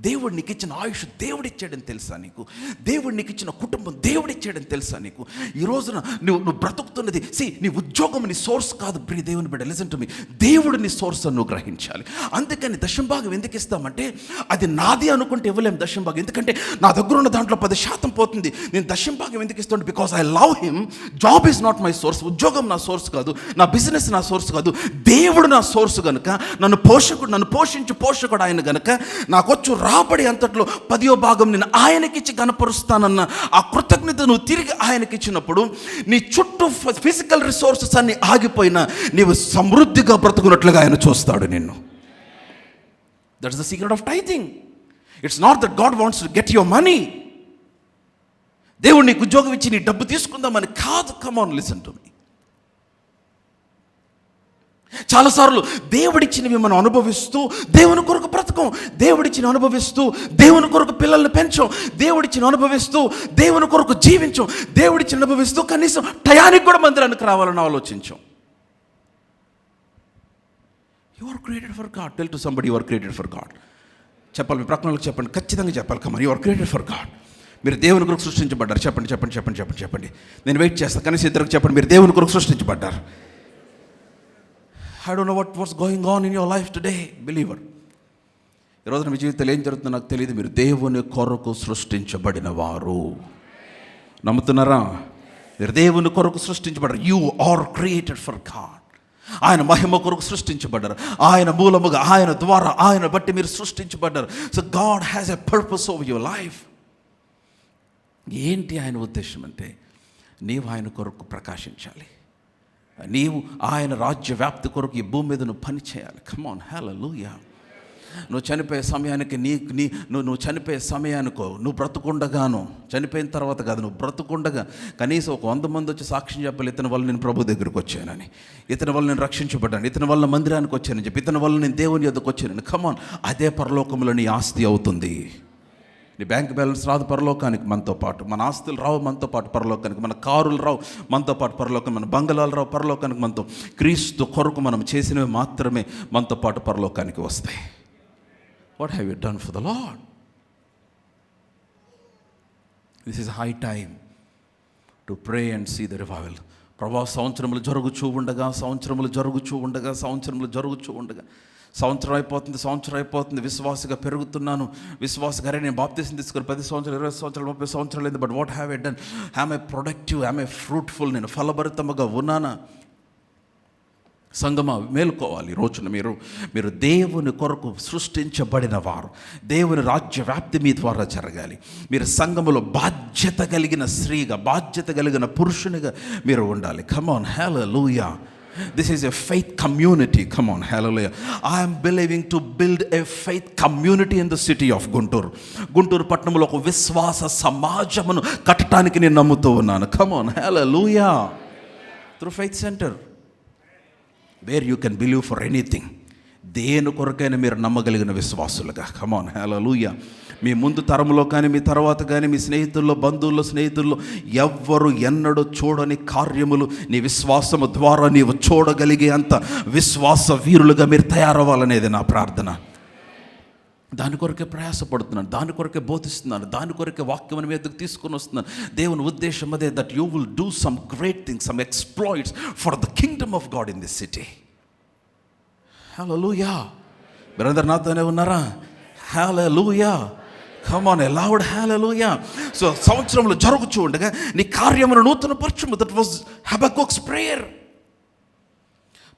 దేవుడు నీకు ఇచ్చిన ఆయుష్ దేవుడిచ్చాడని తెలుసా నీకు? దేవుడు నీకు ఇచ్చిన కుటుంబం దేవుడిచ్చాడని తెలుసా నీకు? ఈ రోజున నువ్వు బ్రతుకుతున్నది, నీ ఉద్యోగం నీ సోర్స్ కాదు ప్రియ దేవుని బిడ్డ, లిసన్ టు మీ. దేవుడు నీ సోర్స్ అని నువ్వు గ్రహించాలి. అందుకని దశంభాగం ఎందుకు ఇస్తామంటే, అది నాది అనుకుంటే ఇవ్వలేము దశంభాగం. ఎందుకంటే నా దగ్గర ఉన్న దాంట్లో 10% పోతుంది. నేను దశంభాగం ఎందుకు ఇస్తాను? Because I love him. Job is not my source. ఉద్యోగం నా సోర్స్ కాదు, నా బిజినెస్ నా సోర్స్ కాదు. దేవుడు నా సోర్స్ కనుక, నన్ను పోషించు పోషకుడు ఆయన కనుక, నాకొచ్చు రాబడి అంతట్లో 10వ భాగం నేను ఆయనకిచ్చి గణపరుస్తానన్న ఆ కృతజ్ఞత నువ్వు తిరిగి ఆయనకిచ్చినప్పుడు, నీ చుట్టూ ఫిజికల్ రిసోర్సెస్ అన్ని ఆగిపోయినా నీవు సమృద్ధిగా బ్రతుకున్నట్లుగా ఆయన చూస్తాడు నిన్ను. That's the secret of tithing. It's not that God wants to get your money. దేవుడు నీకు ఉద్యోగం ఇచ్చి నీ డబ్బు తీసుకుందామని కాదు. కమ్ ఆన్, లిసన్ టు మీ. చాలాసార్లు దేవుడిచ్చినవి మనం అనుభవిస్తూ దేవుని కొరకు బ్రతకం, దేవుడిచ్చిన అనుభవిస్తూ దేవుని కొరకు పిల్లల్ని పెంచం, దేవుడిచ్చిన అనుభవిస్తూ దేవుని కొరకు జీవించం, దేవుడిచ్చిన అనుభవిస్తూ కనీసం టయానికి కూడా మందిరానికి రావాలని ఆలోచించం. You are created for God. Tell to somebody you are created for God. చెప్పాలి, మీ ప్రక్కన వాళ్ళకి చెప్పండి, ఖచ్చితంగా చెప్పాలి. Come on, you are created for God. మీరు దేవుని కొరకు సృష్టించబడ్డారు. చెప్పండి చెప్పండి చెప్పండి చెప్పండి చెప్పండి. నేను వెయిట్ చేస్తాను. కనీసం ఇద్దరికి చెప్పండి, మీరు దేవుని కొరకు సృష్టించబడ్డారు. I don't know what's going on in your life today, believer. ఈ రోజున మీ జీవితంలో ఏం జరుగుతుందో నాకు తెలియదు. మీరు దేవుని కొరకు సృష్టించబడిన వారు. నమ్ముతున్నారా? మీరు దేవుని కొరకు సృష్టించబడ్డారు. You are created for God. ఆయన మహిమ కొరకు సృష్టించబడ్డారు. ఆయన మూలముగా, ఆయన ద్వారా, ఆయన బట్టి మీరు సృష్టించబడ్డారు. So God has a purpose over your life. ఏంటి ఆయన ఉద్దేశం అంటే, నీవు ఆయన కొరకు ప్రకాశించాలి. నీవు ఆయన రాజ్య వ్యాప్తి కొరకు ఈ భూమి మీద నువ్వు పని చేయాలి. కమ్ ఆన్, హల్లెలూయా. నువ్వు చనిపోయే సమయానికి నువ్వు చనిపోయే సమయానికో, నువ్వు బ్రతుకుండగాను, చనిపోయిన తర్వాత కాదు, నువ్వు బ్రతుకుండగా కనీసం ఒక 100 మంది వచ్చి సాక్ష్యం చెప్పాలి, ఇతని వల్ల నేను ప్రభు దగ్గరికి వచ్చానని, ఇతని వల్ల నేను రక్షించబడ్డాను, ఇతని వల్ల మందిరానికి వచ్చానని చెప్పి, ఇతని వల్ల నేను దేవుని యొద్దకు వచ్చానని. కమ్ ఆన్, అదే పరలోకంలో నీ ఆస్తి అవుతుంది. నీ బ్యాంక్ బ్యాలెన్స్ రాదు పరలోకానికి మనతో పాటు, మన ఆస్తులు రావు మనతో పాటు పరలోకానికి, మన కారులు రావు మనతో పాటు పరలోకానికి, మన బంగళాలు రావు పరలోకానికి మనతో. క్రీస్తు కొరకు మనం చేసినవి మాత్రమే మనతో పాటు పరలోకానికి వస్తాయి. What have you done for the Lord? This is high time to pray and see the revival. ప్రభా, సంవత్సరములు జరుగుచూ ఉండగా సంవత్సరం అయిపోతుంది, విశ్వాసగా పెరుగుతున్నాను, విశ్వాసగా నేను బాప్తిసం తీసుకుని 10 సంవత్సరాలు, 20 సంవత్సరాలు, 30 సంవత్సరాలు అయింది. But what have I done? Am I productive? Am I fruitful? నేను ఫలభరితముగా ఉన్నానా? సంగమా, మేలుకోవాలి. రోజున మీరు దేవుని కొరకు సృష్టించబడిన వారు. దేవుని రాజ్య వ్యాప్తి మీ ద్వారా జరగాలి. మీరు సంఘములో బాధ్యత కలిగిన స్త్రీగా, బాధ్యత కలిగిన పురుషునిగా మీరు ఉండాలి. Come on, hallelujah. This is a faith community. Come on, hallelujah. I am believing to build a faith community in the city of Guntur పట్టణంలో ఒక విశ్వాస సమాజమును కట్టడానికి నేను నమ్ముతూ ఉన్నాను. Come on, hallelujah. Through faith center, where you can believe for anything. దేని కొరకైనా మీరు నమ్మగలిగిన విశ్వాసులుగా. Come on, hallelujah. మీ ముందు తరంలో కానీ, మీ తర్వాత కానీ, మీ స్నేహితుల్లో, బంధువుల్లో ఎవ్వరు ఎన్నడూ చూడని కార్యములు నీ విశ్వాసము ద్వారా నీవు చూడగలిగే అంత విశ్వాస వీరులుగా మీరు తయారవ్వాలనేది నా ప్రార్థన. దాని కొరకే ప్రయాసపడుతున్నాను, దాని కొరకే బోధిస్తున్నాను, దాని కొరకే వాక్యం మీదకు తీసుకొని వస్తున్నాను. దేవుని ఉద్దేశం అదే, that you will do some great things, some exploits for the kingdom of God in this city. Hallelujah. మీరందరు నాతోనే ఉన్నారా? Hallelujah. Come on, a loud hallelujah. So సంవత్సరంలో జరుగుతూ ఉండగా నీ కార్యమును నూతన పరచుము. That was Habakkuk's prayer.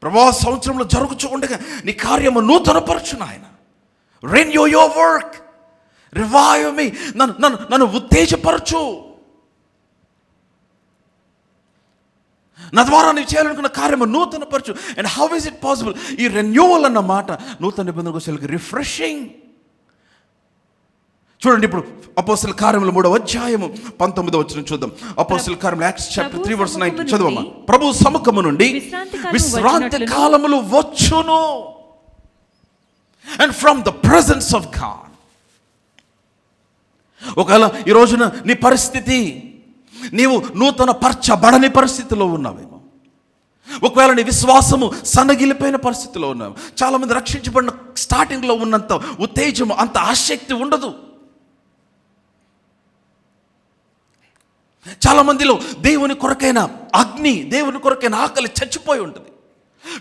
ప్రభువా, సంవత్సరంలో జరుగుతూ ఉండగా నీ కార్యము నూతన పరచు నాయన. Renew your work, revive me. నన్ను ఉత్తేజపరచు. నా ద్వారా నీవు చేయాలనుకున్న కార్యము నూతన పరచు. And how is it possible? ఈ రెన్యూవల్ అన్న మాట నూతన నిబంధనకు వచ్చేసరికి రిఫ్రెషింగ్. చూడండి, ఇప్పుడు అపోస్తల కార్యములు 3వ అధ్యాయము 19వ వచనం చూద్దాం. అపోస్తల కార్యములు యాక్ట్స్ చాప్టర్ 3 verse 19 చదవమ్మా. ప్రభు సముఖము నుండి విశ్రాంతి కాలములు వచ్చును. And from the presence of God. ఒకవేళ ఈ రోజున నీ పరిస్థితి, నీవు నూతన పరచబడని పరిస్థితిలో ఉన్నావేమో. ఒకవేళ నీ విశ్వాసము సన్నగిలిపోయిన పరిస్థితిలో ఉన్నావు. చాలామంది రక్షించబడిన స్టార్టింగ్లో ఉన్నంత ఉత్తేజము, అంత ఆసక్తి ఉండదు. చాలామందిలో దేవుని కొరకైన అగ్ని, దేవుని కొరకైన ఆకలి చచ్చిపోయి ఉంటుంది.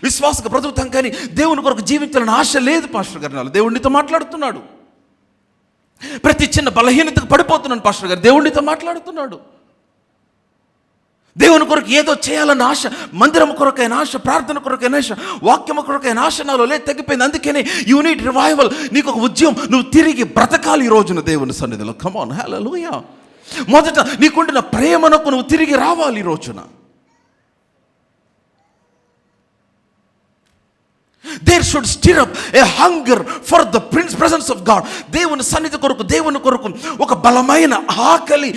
విశ్వాసకు బ్రతుకుతాం కానీ దేవుని కొరకు జీవించాలని ఆశ లేదు. పాస్టర్ గారు, దేవుడితో మాట్లాడుతున్నాడు. ప్రతి చిన్న బలహీనతకు పడిపోతున్నాను పాస్టర్ గారు, దేవుడితో మాట్లాడుతున్నాడు. దేవుని కొరకు ఏదో చేయాలన్న ఆశ, మందిరం కొరకైన ఆశ, ప్రార్థన కొరకైన ఆశ, వాక్యము కొరకైన ఆశ నాలో తగ్గిపోయింది. అందుకనే యూ నీడ్ రివైవల్. నీకు ఒక ఉద్యమం, నువ్వు తిరిగి బ్రతకాలి ఈ రోజున దేవుని సన్నిధిలో. కమ్ ఆన్, హల్లెలూయా. మొదట నీకుండిన ప్రేమనకు నువ్వు తిరిగి రావాలి ఈ రోజున. There should stir up a hunger for the presence of God. దేవుని సన్నిధి కొరకు, దేవుని కొరకు ఒక బలమైన ఆకలి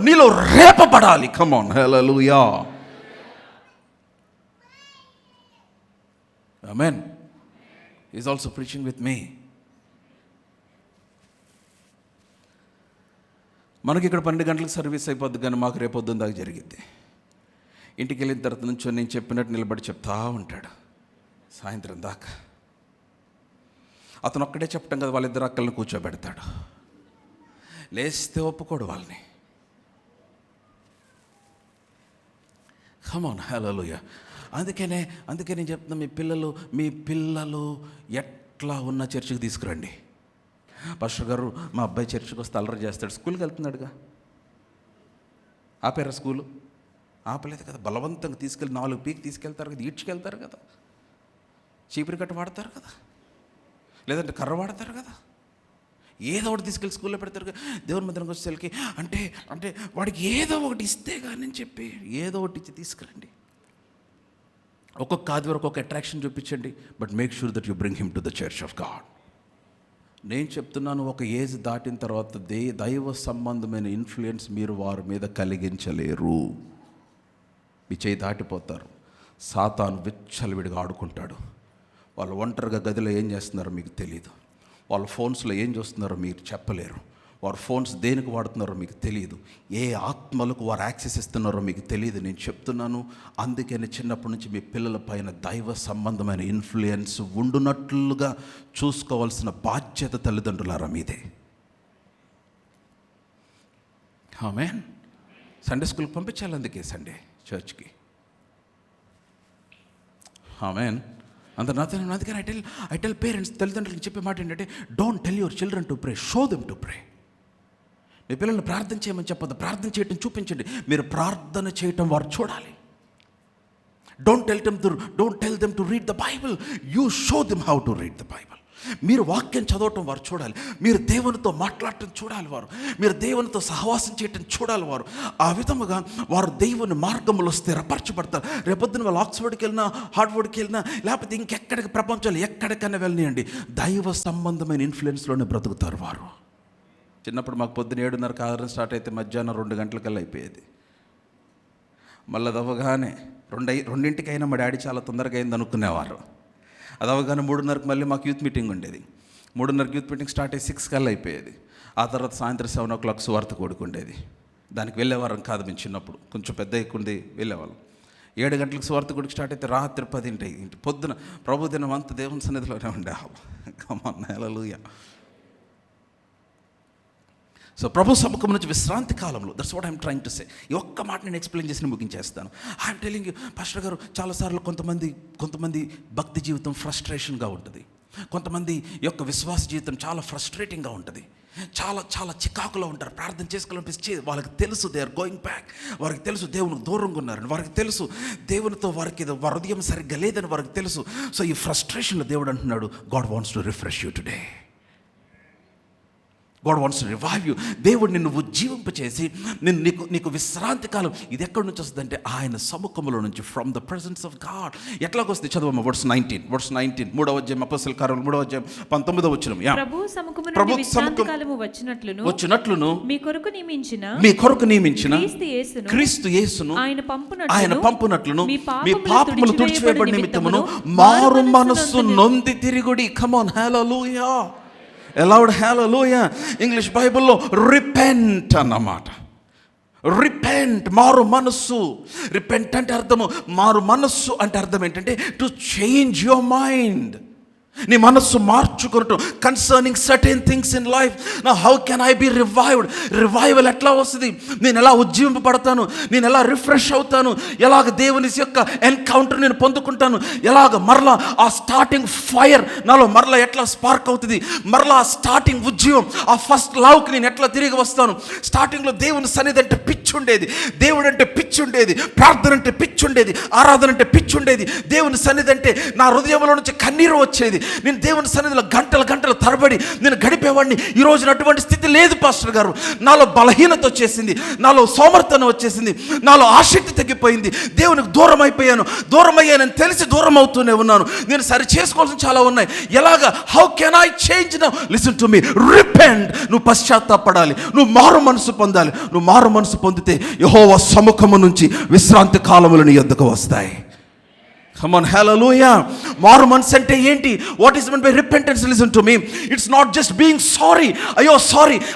నీలో రేపబడాలి. Come on, hallelujah. Amen. He is also preaching with me. మనకి ఇక్కడ 12 గంటలకు సర్వీస్ అయిపోద్ది, కానీ మాకు రేపొద్దున దాకా జరిగింది. ఇంటికి వెళ్ళిన తర్వాత నుంచి నేను చెప్పినట్టు నిలబడి చెప్తా ఉంటాడు సాయంత్రం దాకా. అతను ఒక్కడే చెప్పటం కదా, వాళ్ళిద్దరు అక్కల్ని కూర్చోబెడతాడు. లేస్తే ఒప్పుకోడు వాళ్ళని. కమ్ ఆన్, హల్లెలూయా. అందుకే నేను చెప్తున్నా, మీ పిల్లలు ఎట్లా ఉన్న చర్చికి తీసుకురండి. పాస్టర్ గారు, మా అబ్బాయి చర్చికి వస్తే అల్లరి చేస్తాడు. స్కూల్కి వెళ్తున్నాడుగా, ఆపారా స్కూలు? ఆపలేదు కదా. బలవంతంగా తీసుకెళ్ళి 4 పీకి తీసుకెళ్తారు కదా, ఈడ్చుకెళ్తారు కదా, చీపురు కట్ట వాడతారు కదా, లేదంటే కర్ర వాడతారు కదా, ఏదో ఒకటి తీసుకెళ్ళి స్కూల్లో పెడతారు కదా. దేవుని మందిరంకి వచ్చేసరికి అంటే వాడికి ఏదో ఒకటి ఇస్తే కానీ చెప్పి ఏదో ఒకటి ఇచ్చి తీసుకురండి. ఒక్కొక్క ఆదివారం ఒక్కొక్క అట్రాక్షన్ చూపించండి, but make sure that you bring him to the church of God. నేను చెప్తున్నాను, ఒక ఏజ్ దాటిన తర్వాత దైవ సంబంధమైన ఇన్ఫ్లుయెన్స్ మీరు వారి మీద కలిగించలేరు. మీ చేయి దాటిపోతారు. సాతాను విచ్చలవిడిగా ఆడుకుంటాడు. వాళ్ళు ఒంటరిగా గదిలో ఏం చేస్తున్నారో మీకు తెలియదు. వాళ్ళ ఫోన్స్లో ఏం చూస్తున్నారో మీరు చెప్పలేరు. వారు ఫోన్స్ దేనికి వాడుతున్నారో మీకు తెలియదు. ఏ ఆత్మలకు వారు యాక్సెస్ ఇస్తున్నారో మీకు తెలియదు. నేను చెప్తున్నాను, అందుకని చిన్నప్పటి నుంచి మీ పిల్లల పైన దైవ సంబంధమైన ఇన్ఫ్లుయెన్స్ ఉండునట్లుగా చూసుకోవాల్సిన బాధ్యత తల్లిదండ్రులారా మీదే. ఆమేన్. సండే స్కూల్కి పంపించాలి, అందుకే సండే చర్చ్కి. ఆమేన్. అందుకని ఐ టెల్ పేరెంట్స్, తల్లిదండ్రులకు చెప్పే మాట ఏంటంటే, don't tell your children to pray, show them to pray. మీ పిల్లల్ని ప్రార్థన చేయమని చెప్పొద్దు, ప్రార్థన చేయటం చూపించండి. మీరు ప్రార్థన చేయటం వారు చూడాలి. Don't tell them to read the Bible, you show them how to read the Bible. మీరు వాక్యం చదవటం వారు చూడాలి. మీరు దేవునితో మాట్లాడటం చూడాలి వారు. మీరు దేవునితో సహవాసం చేయటం చూడాలి వారు. ఆ విధముగా వారు దేవుని మార్గంలో స్థిరపరచబడతారు. రేపొద్దున వాళ్ళు ఆక్స్ఫర్డ్కి వెళ్ళినా, హార్వర్డ్కి వెళ్ళినా, లేకపోతే ఇంకెక్కడికి ప్రపంచంలో ఎక్కడికైనా వెళ్ళనియండి, దైవ సంబంధమైన ఇన్ఫ్లుయెన్స్లోనే బ్రతుకుతారు వారు. చిన్నప్పుడు మాకు పొద్దున 7:30 ఆధారం స్టార్ట్ అయితే మధ్యాహ్నం 2 గంటలకల్లా అయిపోయేది. మళ్ళీ అది అవ్వగానే 2 అయినా మా డాడీ చాలా తొందరగా అయింది అనుకునేవారు. అది అవగానే 3:30కి మళ్ళీ మాకు యూత్ మీటింగ్ ఉండేది. 3:30కి యూత్ మీటింగ్ స్టార్ట్ అయ్యి 6 కల్లా అయిపోయేది. ఆ తర్వాత సాయంత్రం 7 o'clock సువార్త కూడుకుండేది. దానికి వెళ్ళేవారం కాదు మేము చిన్నప్పుడు, కొంచెం పెద్ద ఎక్కుండి వెళ్ళేవాళ్ళం. 7 గంటలకు సువార్త కూడికి స్టార్ట్ అయితే రాత్రి 10 పొద్దున ప్రభు దినం అంతా దేవుని సన్నిధిలోనే ఉండేవాళ్ళం. Come on, hallelujah. సో ప్రభు సముఖం నుంచి విశ్రాంతి కాలంలో, that's what I'm trying to say. ఈ ఒక్క మాట నేను ఎక్స్ప్లెయిన్ చేసి ముగించేస్తాను. ఐఎమ్ టెలింగ్ యూ పాస్టర్ గారు, చాలాసార్లు కొంతమంది భక్తి జీవితం ఫ్రస్ట్రేషన్గా ఉంటుంది, కొంతమంది యొక్క విశ్వాస జీవితం చాలా ఫ్రస్ట్రేటింగ్గా ఉంటుంది, చాలా చాలా చికాకులో ఉంటారు. ప్రార్థన చేసుకోవాలనిపిస్తే వాళ్ళకి తెలుసు దే ఆర్ గోయింగ్ బ్యాక్, వారికి తెలుసు దేవునికి దూరంగా ఉన్నారని, వారికి తెలుసు దేవునితో వారికి హృదయం సరిగ్గా లేదని వారికి తెలుసు. సో ఈ ఫ్రస్ట్రేషన్లో దేవుడు అంటున్నాడు, God wants to refresh you today, God wants to revive you. దేవుడు నిన్ను ఉజ్జీవింపచేసి నీకు విశ్రాంతి కాలం ఇది ఎక్కడి నుంచి వస్తుందంటే ఆయన సముఖంలో నుంచి, from the presence of God. ఎట్లాగొస్తుంది చదవమ్మ, వర్స్ 19 3వ అధ్యాయం అపోస్తలుల కార్యములు 3వ అధ్యాయం 19వ వచనం. ప్రభువు సముఖమున కాలము వచ్చినట్లును మీ కొరకు నియమించిన క్రీస్తు యేసును ఆయన పంపునట్లును మీ మీ పాపములు తుడిచివేయబడి నిమిత్తమును మారు మనస్సు నొంది తిరుగుడి. Come on, hallelujah, aloud hallelujah. English బైబిల్లో రిపెంట్ అన్నమాట. రిపెంట్, మారు మనస్సు. రిపెంట్ అంటే అర్థము, మారు మనస్సు అంటే అర్థం ఏంటంటే టు చేంజ్ యువర్ మైండ్. నీ మనస్సు మార్చుకున్నట్టు concerning certain things in life. నా how can I be revived? Revival ఎట్లా వస్తుంది? నేను ఎలా ఉజ్జీవింపబడతాను? నేను ఎలా రిఫ్రెష్ అవుతాను? ఎలాగ దేవుని యొక్క ఎన్కౌంటర్ నేను పొందుకుంటాను? ఎలాగ మరలా ఆ స్టార్టింగ్ ఫైర్ నాలో మరలా ఎట్లా స్పార్క్ అవుతుంది? మరలా ఆ స్టార్టింగ్ ఉజ్జీవం, ఆ ఫస్ట్ లవ్కి నేను ఎట్లా తిరిగి వస్తాను? స్టార్టింగ్లో దేవుని సన్నిధి అంటే పిచ్చి ఉండేది, దేవుడు అంటే పిచ్చి ఉండేది, ప్రార్థన అంటే పిచ్చి ఉండేది, ఆరాధన అంటే పిచ్చి ఉండేది. దేవుని సన్నిధి అంటే నా హృదయంలో నుంచి కన్నీరు వచ్చేది. నేను దేవుని సన్నిధిలో గంటల తరబడి నేను గడిపేవాడిని. ఈ రోజున అటువంటి స్థితి లేదు పాస్టర్ గారు. నాలో బలహీనత వచ్చేసింది, నాలో సోమర్థనం వచ్చేసింది, నాలో ఆసక్తి తగ్గిపోయింది, దేవునికి దూరం అయ్యానని తెలిసి దూరం అవుతూనే ఉన్నాను. నేను సరి చేసుకోవాల్సిన చాలా ఉన్నాయి. ఎలాగా? How can I change now? Listen to me, repent. నువ్వు పశ్చాత్తాపడాలి, నువ్వు మారు మనసు పొందాలి. నువ్వు మారు మనసు పొందితే యెహోవా సముఖము నుంచి విశ్రాంతి కాలములు నీ యొద్దకు వస్తాయి. Come on, hallelujah. మారు మనసు అంటే ఏంటి? What is mean by repentance? Listen to me, it's not just being sorry,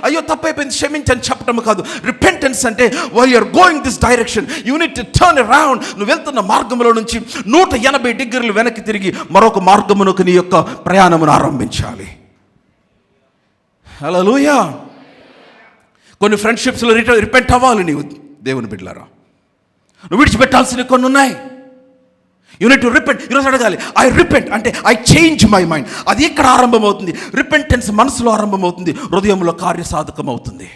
అయ్యో తప్పైపోయింది క్షమించని చెప్పడం కాదు. రిపెంటెన్స్ అంటే while you are going this direction, you need to turn around. నువ్వు వెళ్తున్న మార్గంలో నుంచి 180 డిగ్రీలు వెనక్కి తిరిగి మరొక మార్గమునకు నీ యొక్క ప్రయాణమును ఆరంభించాలి. హల్లెలూయా. కొన్ని ఫ్రెండ్షిప్స్లో రిపెంట్ అవ్వాలి నీవు, దేవుని బిడ్డలారా. నువ్వు విడిచిపెట్టాల్సినవి కొన్ని ఉన్నాయి. You need to repent. ఈరోజు అడగాలి, ఐ రిపెంట్ అంటే ఐ చేంజ్ మై మైండ్. అది ఎక్కడ ఆరంభమవుతుంది? రిపెంటెన్స్ మనసులో ఆరంభమవుతుంది, హృదయంలో కార్యసాధకం అవుతుంది.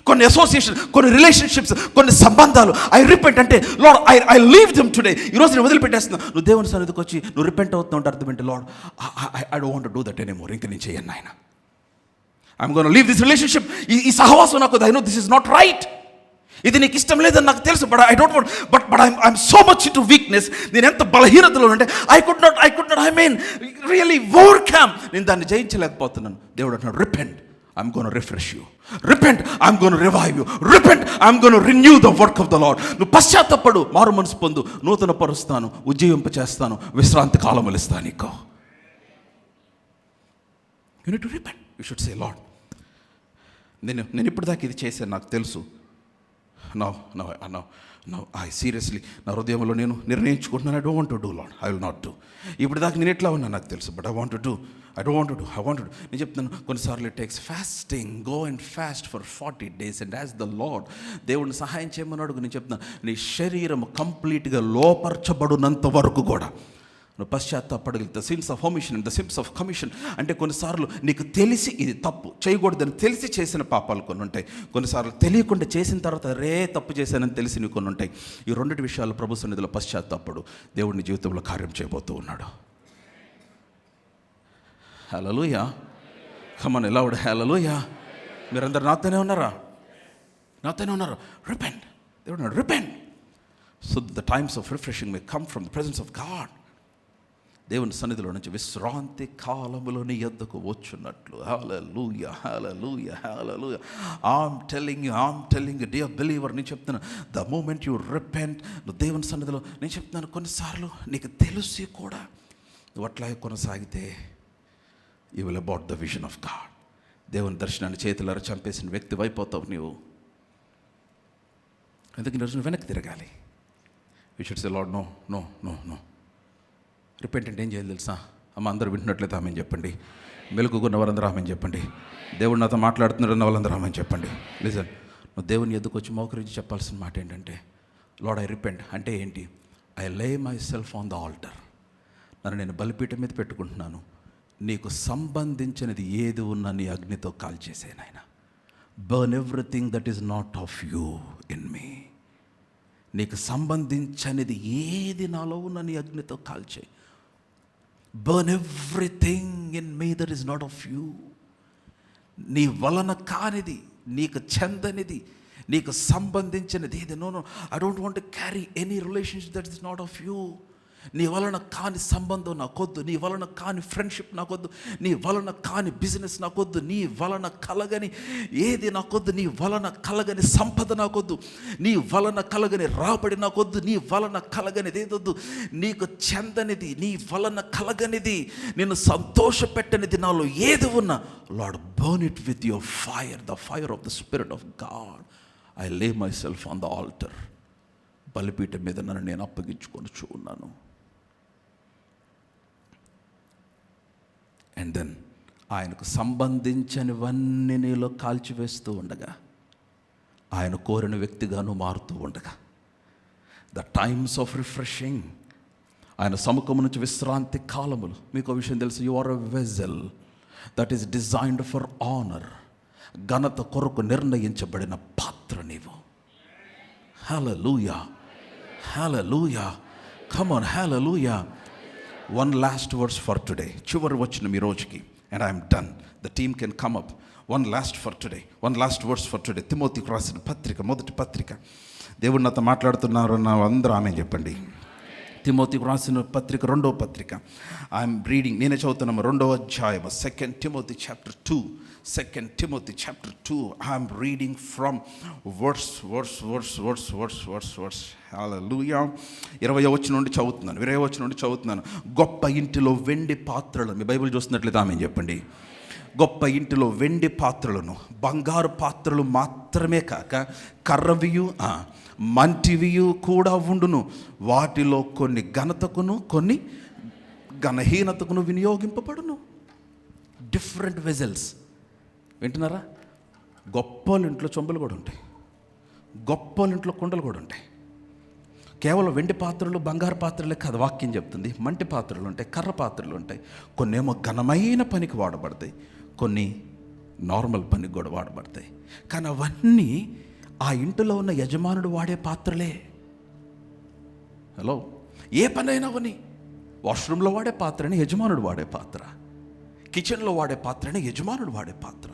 కొన్ని అసోసియేషన్, కొన్ని రిలేషన్షిప్స్, కొన్ని సంబంధాలు, ఐ రిపెంట్ అంటే lord I leave them today. ఈరోజు నేను వదిలిపెట్టేస్తున్నాను. నువ్వు దేవుని సన్నిధికి వచ్చి నువ్వు రిపెంట్ అవుతున్నావు అంటే అర్థం ఏంటి? Lord I don't want to do that anymore. ఇంక నేను చేయను నాయన. I'm gonna leave this relationship. ఈ సహవాసం నాకు, I know this is not right. ఇది నీకు ఇష్టం లేదని నాకు తెలుసు, but I don't want, but I'm so much into weakness. నేను ఎంత బలహీనతలో అంటే I could not I mean really overcome. నేను దాన్ని జయించలేకపోతున్నాను. దేవుడు అంటున్నాడు, repent, I'm gonna refresh you. Repent, I'm gonna revive you. Repent, I'm gonna renew the work of the lord. నువ్వు పశ్చాత్తపడు, మారు మనసు పొందు, నూతన పరుస్తాను, ఉజ్జీవింప చేస్తాను, విశ్రాంతి కాలములు ఇస్తాను నీకు. You need to repent. You should say, lord నేను ఇప్పుడు దాకా ఇది చేశాను, నాకు తెలుసు. No, I seriously, నా హృదయంలో నేను నిర్ణయించుకుంటున్నాను, I don't want to do Lord, I will not do. ఇప్పుడు దాకా నేను ఎట్లా ఉన్నా నాకు తెలుసు, but I want to do. నేను చెప్తాను, కొన్నిసార్లు it takes fasting. Go and fast for 40 days and as the Lord. దేవుడిని సహాయం చేయమన్నాడు. నేను చెప్తున్నాను, నీ శరీరం కంప్లీట్గా లోపరచబడినంత వరకు కూడా నువ్వు పశ్చాత్తాపడగలిగితే, sins of omission and the sins of commission అంటే కొన్నిసార్లు నీకు తెలిసి ఇది తప్పు చేయకూడదని తెలిసి చేసిన పాపాలు కొన్ని ఉంటాయి. కొన్నిసార్లు తెలియకుండా చేసిన తర్వాత తప్పు చేశానని తెలిసి నీకు కొన్ని ఉంటాయి. ఈ రెండింటి విషయాలు ప్రభు సన్నిధిలో పశ్చాత్తాపడు, దేవుడిని జీవితంలో కార్యం చేయబోతూ ఉన్నాడు. Hallelujah. Come on, loud hallelujah. మీరందరూ నాతోనే ఉన్నారా? రిపెంట్. దేవుడు repent so the times of refreshing may come from the presence of God. దేవుని సన్నిధిలో నుంచి విశ్రాంతి కాలములో నీ యొద్దకు వచ్చున్నట్లు. Hallelujah, hallelujah, hallelujah. I'm telling you dear believer, నేను చెప్తున్నాను, ద మూమెంట్ యూ రిపెంట్, నువ్వు దేవుని సన్నిధిలో, నేను చెప్తున్నాను, కొన్నిసార్లు నీకు తెలిసి కూడా నువ్వు అట్లాగే కొనసాగితే you will about the vision of God. దేవుని దర్శనాన్ని చేతులారా చంపేసిన వ్యక్తి అయిపోతావు నీవు. అందుకే ఈరోజు వెనక్కి తిరగాలి. You should say, Lord no. Repentant ఏం చేయాలి తెలుసా? అమ్మ అందరూ వింటున్నట్లయితే ఆమెను చెప్పండి. మెలుగుకున్న వారందరూ ఆమెను చెప్పండి. దేవుడు నాతో మాట్లాడుతున్నారన్న వాళ్ళందరూ ఆమె చెప్పండి. లిజన్, నువ్వు దేవుని ఎదుకు వచ్చి మోకరించి చెప్పాల్సిన మాట ఏంటంటే, లార్డ్ ఐ రిపెంట్. అంటే ఏంటి? ఐ లే my self on the altar. నన్ను నేను బలిపీఠం మీద పెట్టుకుంటున్నాను. నీకు సంబంధించినది ఏది ఉన్నా నీ అగ్నితో కాల్చేసే నాయన. Burn everything that is not of you in me. నీకు సంబంధించినది ఏది నాలో ఉన్న నీ అగ్నితో కాల్చే. Burn everything in me that is not of you. నీ వలన కానిది, నీకు చెందనిది, నీకు సంబంధించినది ఏది, no no I don't want to carry any relationship that is not of you. నీ వలన కాని సంబంధం నాకొద్దు, నీ వలన కాని ఫ్రెండ్షిప్ నాకొద్దు, నీ వలన కాని బిజినెస్ నాకొద్దు, నీ వలన కలగని ఏది నాకొద్దు, నీ వలన కలగని సంపద నాకొద్దు, నీ వలన కలగని రాబడి నాకొద్దు, నీ వలన కలగనిది ఏదొద్దు, నీకు చెందనిది, నీ వలన కలగనిది, నిన్ను సంతోషపెట్టనిది నాలో ఏది ఉన్నా, lord burn it with your fire, the fire of the spirit of God. I లే my self on the altar. బలిపీఠం మీద నన్ను నేను అప్పగించుకొని ఉన్నాను. అండ్ దెన్ ఆయనకు సంబంధించినవన్నీ నీలో కాల్చివేస్తూ ఉండగా, ఆయన కోరిన వ్యక్తిగాను మారుతూ ఉండగా, ద టైమ్స్ ఆఫ్ రిఫ్రెషింగ్, ఆయన సముఖము నుంచి విశ్రాంతి కాలములు. మీకు విషయం తెలుసు, you are a vessel that is designed for honour. ఘనత కొరకు నిర్ణయించబడిన పాత్ర నీవు. Hallelujah, hallelujah, come on, hallelujah. One last verse for today. చివరి వచనం ఈ రోజుకి, and I am done. The team can come up. One last verse for today. తిమోతికి రాసిన పత్రిక, మొదటి పత్రిక. దేవుడు నాతో మాట్లాడుతున్నారు నా అందరూ ఆమె చెప్పండి. తిమోతికి రాసిన పత్రిక, రెండవ పత్రిక. ఐఎమ్ రీడింగ్, నేనే చదువుతున్నాము, 2వ అధ్యాయం, 2 Timothy chapter 2. 2 Timothy chapter 2. I'm reading from verse. Hallelujah. 20వ వచనం నుండి చదువుతున్నాను. గొప్ప ఇంటిలో వెండి పాత్రలు, మీ బైబిల్ చూస్తున్నట్లయితే ఆమె చెప్పండి. గొప్ప ఇంటిలో వెండి పాత్రలను, బంగారు పాత్రలు మాత్రమే కాక కర్రవియు మంటివియు కూడా ఉండును. వాటిలో కొన్ని ఘనతకును కొన్ని ఘనహీనతకును వినియోగింపబడును. Different vessels. వింటున్నారా? గొప్ప ఇంట్లో చెంబులు కూడా ఉంటాయి, గొప్ప ఇంట్లో కుండలు కూడా ఉంటాయి. కేవలం వెండి పాత్రలు బంగారు పాత్రలే కాదు, వాక్యం చెప్తుంది. మంటి పాత్రలు ఉంటాయి, కర్ర పాత్రలు ఉంటాయి. కొన్ని ఏమో ఘనమైన పనికి వాడబడతాయి, కొన్ని నార్మల్ పనికి కూడా వాడబడతాయి. కానీ అవన్నీ ఆ ఇంటిలో ఉన్న యజమానుడు వాడే పాత్రలే. హలో, ఏ పనైనా అవని, వాష్రూమ్లో వాడే పాత్రని యజమానుడు వాడే పాత్ర, కిచెన్లో వాడే పాత్రని యజమానుడు వాడే పాత్ర,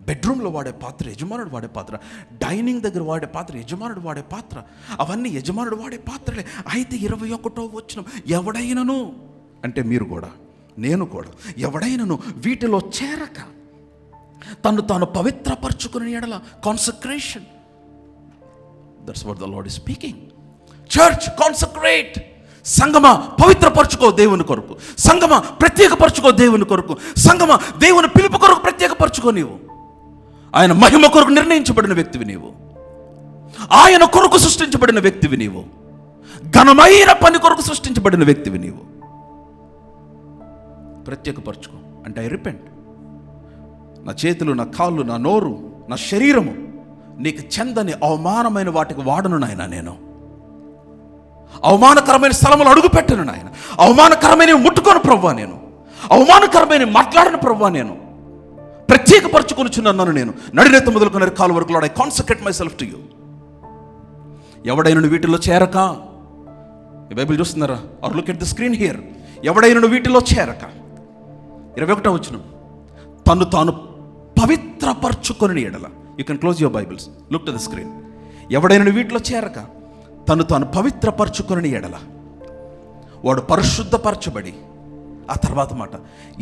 బెడ్రూమ్లో వాడే పాత్ర యజమానుడు వాడే పాత్ర, డైనింగ్ దగ్గర వాడే పాత్ర యజమానుడు వాడే పాత్ర. అవన్నీ యజమానుడు వాడే పాత్రలే. అయితే 21వ వచనం, ఎవడైనను అంటే మీరు కూడా, నేను కూడా, ఎవడైనను వీటిలో చేరక తను తాను పవిత్రపరచుకునే ఎడల, consecration. That's what the lord is speaking. Church, consecrate. సంగమా, పవిత్రపరచుకో దేవుని కొరకు. సంగమా, ప్రత్యేకపరచుకో దేవుని కొరకు. సంగమా, దేవుని పిలుపు కొరకు ప్రత్యేకపరచుకో. నీవు ఆయన మహిమ కొరకు నిర్ణయించబడిన వ్యక్తివి. నీవు ఆయన కొరకు సృష్టించబడిన వ్యక్తివి. నీవు ఘనమైన పని కొరకు సృష్టించబడిన వ్యక్తివి. నీవు ప్రత్యేకపరచుకో. అంటే ఐ రిపెంట్. నా చేతులు, నా కాళ్ళు, నా నోరు, నా శరీరము నీకు చెందని అవమానమైన వాటికి వాడను నాయన. నేను అవమానకరమైన స్థలములు అడుగు పెట్టను నాయన. అవమానకరమైన ముట్టుకోను ప్రభువా. నేను అవమానకరమైన మాట్లాడను ప్రభువా. నేను ప్రత్యేకపరచుకొనుచున్నాను. నేను నడినెత్త మొదలుకున్న కాలు వరకు Lord I consecrate myself to you. ఎవడైనా వీటిలో చేరక, ఈ బైబిల్ చూస్తున్నారా? Or look at the screen here. ఎవడైనా వీటిలో చేరక, 21వ వచనం, తను తాను పవిత్రపరచుకొని ఎడల. You can close your Bibles, look to the screen. ఎవడైనా వీటిలో చేరక తను తాను పవిత్రపరచుకొని ఎడల, వాడు పరిశుద్ధపరచబడి, ఆ తర్వాత మాట,